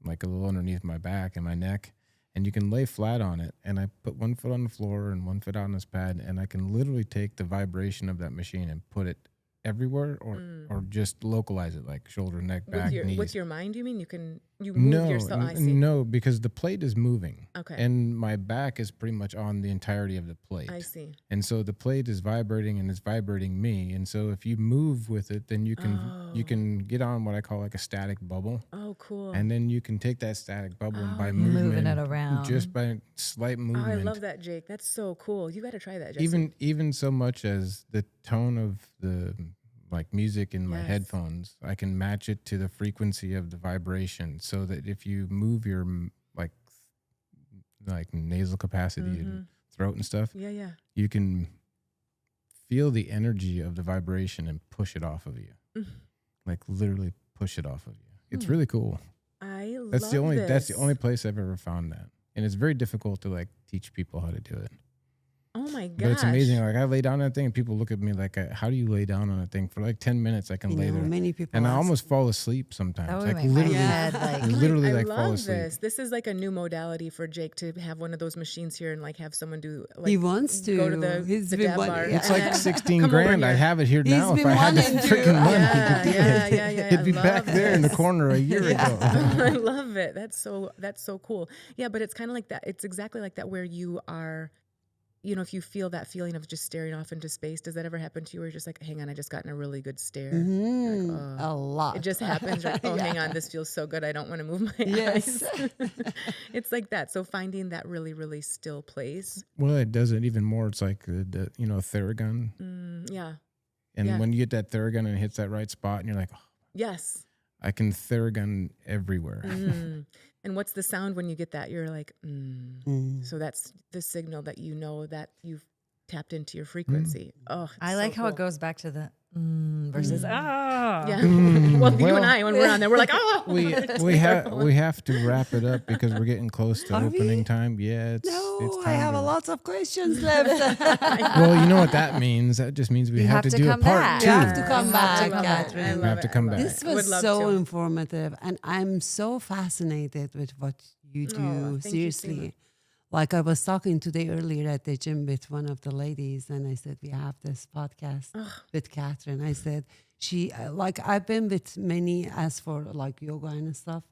Speaker 1: little underneath my back and my neck, and you can lay flat on it, and I put one foot on the floor and one foot on this pad, and I can literally take the vibration of that machine and put it everywhere, or just localize it, like shoulder, neck, back, knees.
Speaker 4: With your mind, you mean? You move yourself. I see.
Speaker 1: No, because the plate is moving.
Speaker 4: Okay.
Speaker 1: And my back is pretty much on the entirety of the plate.
Speaker 4: I see.
Speaker 1: And so the plate is vibrating and it's vibrating me. And so if you move with it, then you can get on what I call like a static bubble.
Speaker 4: Oh, cool.
Speaker 1: And then you can take that static bubble and by
Speaker 3: Moving
Speaker 1: movement,
Speaker 3: it around.
Speaker 1: just by slight
Speaker 4: Oh,
Speaker 1: movement.
Speaker 4: I love that, Jake. That's so cool. You got to try that, Jessie.
Speaker 1: Even so much as the tone of like music in my
Speaker 4: Yes.
Speaker 1: headphones, I can match it to the frequency of the vibration, so that if you move your like nasal capacity and throat and stuff,
Speaker 4: Yeah.
Speaker 1: you can feel the energy of the vibration and push it off of you. Like literally push it off of you. It's really cool.
Speaker 4: I love
Speaker 1: That's the
Speaker 4: this.
Speaker 1: only place I've ever found that. And it's very difficult to like teach people how to do it.
Speaker 4: Oh my gosh.
Speaker 1: But it's amazing. Like I lay down on that thing and people look at me like, how do you lay down on a thing for like 10 minutes? I can
Speaker 2: You
Speaker 1: lay
Speaker 2: know,
Speaker 1: there.
Speaker 2: many people
Speaker 1: And I
Speaker 2: ask
Speaker 1: almost fall asleep sometimes.
Speaker 3: That would
Speaker 1: Like
Speaker 3: make my
Speaker 1: literally,
Speaker 3: head like
Speaker 1: literally
Speaker 4: I
Speaker 1: like
Speaker 4: love
Speaker 1: fall asleep.
Speaker 4: This is like a new modality for Jake to have one of those machines here and like have someone do like
Speaker 2: He wants to.
Speaker 4: go to the
Speaker 2: He's
Speaker 4: the
Speaker 2: been
Speaker 4: dab
Speaker 2: wanting-
Speaker 4: bar.
Speaker 2: yeah.
Speaker 1: It's
Speaker 4: and
Speaker 1: like
Speaker 4: then
Speaker 1: 16
Speaker 4: come over
Speaker 1: grand. I'd
Speaker 4: here.
Speaker 1: have it here
Speaker 2: He's
Speaker 1: now if
Speaker 2: been
Speaker 1: I had the
Speaker 2: wanting to.
Speaker 1: freaking money
Speaker 4: Yeah,
Speaker 1: to do
Speaker 4: yeah,
Speaker 1: it.
Speaker 4: yeah, yeah.
Speaker 1: It'd be
Speaker 4: I
Speaker 1: back
Speaker 4: love
Speaker 1: there in the
Speaker 4: this.
Speaker 1: corner a year ago.
Speaker 4: I love it. That's so cool. Yeah, but it's kind of like that. It's exactly like that where you are, you know, if you feel that feeling of just staring off into space, does that ever happen to you where you're just like, hang on, I just got in a really good stare? You're like,
Speaker 2: A lot.
Speaker 4: it just happens. You're like, oh, hang on, this feels so good. I don't want to move my
Speaker 2: Yes.
Speaker 4: eyes. It's like that. So finding that really, really still place.
Speaker 1: Well, it does it even more. It's like, Theragun.
Speaker 4: Yeah.
Speaker 1: And
Speaker 4: Yeah.
Speaker 1: when you get that Theragun and it hits that right spot and you're like, oh,
Speaker 4: Yes.
Speaker 1: I can Theragun everywhere.
Speaker 4: And what's the sound when you get that? You're like, So that's the signal that you know that you've tapped into your frequency. Oh, it's
Speaker 3: I
Speaker 4: so
Speaker 3: like how it
Speaker 4: cool.
Speaker 3: goes back to the versus
Speaker 4: Yeah.
Speaker 1: Mm,
Speaker 4: well, you
Speaker 1: well,
Speaker 4: and I, when we're on there, we're like, oh,
Speaker 1: we have to wrap it up because we're getting close to
Speaker 2: Are
Speaker 1: opening
Speaker 2: we?
Speaker 1: time. Yeah, it's
Speaker 2: No,
Speaker 1: time
Speaker 2: I have
Speaker 1: to-
Speaker 2: a lot of questions left.
Speaker 1: Well, you know what that means. That just means we
Speaker 3: You
Speaker 1: have to do a
Speaker 3: come
Speaker 1: part
Speaker 3: back.
Speaker 1: two.
Speaker 2: You have to come
Speaker 3: You
Speaker 2: back,
Speaker 3: have to come back.
Speaker 2: Kathryn.
Speaker 4: I
Speaker 1: You
Speaker 4: love
Speaker 1: have to
Speaker 4: it.
Speaker 1: come
Speaker 4: I love
Speaker 1: back.
Speaker 4: it.
Speaker 2: This
Speaker 4: Would
Speaker 2: was
Speaker 4: love
Speaker 2: so
Speaker 4: to.
Speaker 2: informative, and I'm so fascinated with what you do.
Speaker 4: thank you,
Speaker 2: Seriously. Like I was talking today earlier at the gym with one of the ladies, and I said, we have this podcast with Kathryn. I said, I've been with many, as for like yoga and stuff,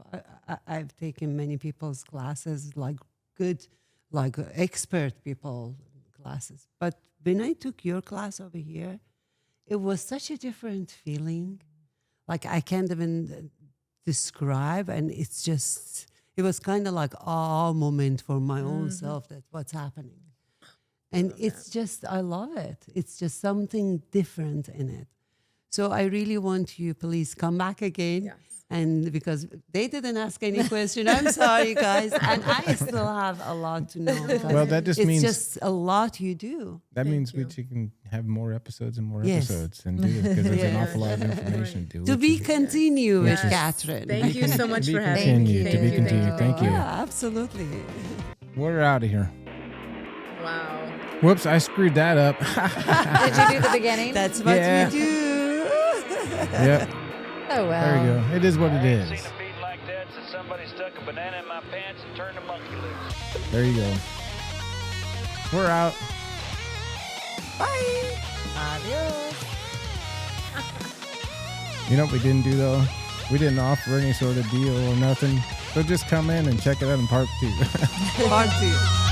Speaker 2: I've taken many people's classes, like good, like expert people classes. But when I took your class over here, it was such a different feeling. Like I can't even describe, and it's just, it was kind of like a moment for my own self that what's happening. And it's just, I love it. It's just something different in it. So I really want you, please come back again.
Speaker 4: Yes.
Speaker 2: And because they didn't ask any question, I'm sorry, guys. And I still have a lot to know. because
Speaker 1: Well, that just
Speaker 2: it's
Speaker 1: means
Speaker 2: just a lot you do.
Speaker 1: that means
Speaker 4: you.
Speaker 1: we can have more episodes and more
Speaker 2: Yes.
Speaker 1: episodes and do this because there's an
Speaker 4: Yeah.
Speaker 1: awful lot of information to do.
Speaker 2: To
Speaker 1: which
Speaker 2: be
Speaker 1: is-
Speaker 2: continued with
Speaker 4: Yes.
Speaker 2: Kathryn.
Speaker 4: Thank you so much
Speaker 1: be
Speaker 4: for having
Speaker 1: continued,
Speaker 4: me.
Speaker 1: to be continued. Thank you.
Speaker 2: Yeah, absolutely.
Speaker 1: We're out of here.
Speaker 4: Wow.
Speaker 1: Whoops, I screwed that up.
Speaker 3: Did you do the beginning?
Speaker 2: That's what
Speaker 1: Yeah.
Speaker 2: we do.
Speaker 1: Yep.
Speaker 3: Oh well.
Speaker 1: There we go. It is what it is.
Speaker 6: Seen a beat like that since somebody stuck a banana in my pants and turned a monkey loose.
Speaker 1: There you go. We're out.
Speaker 2: Bye.
Speaker 3: Adios.
Speaker 1: You know what we didn't do though? We didn't offer any sort of deal or nothing. So just come in and check it out in part 2.
Speaker 2: Part 2.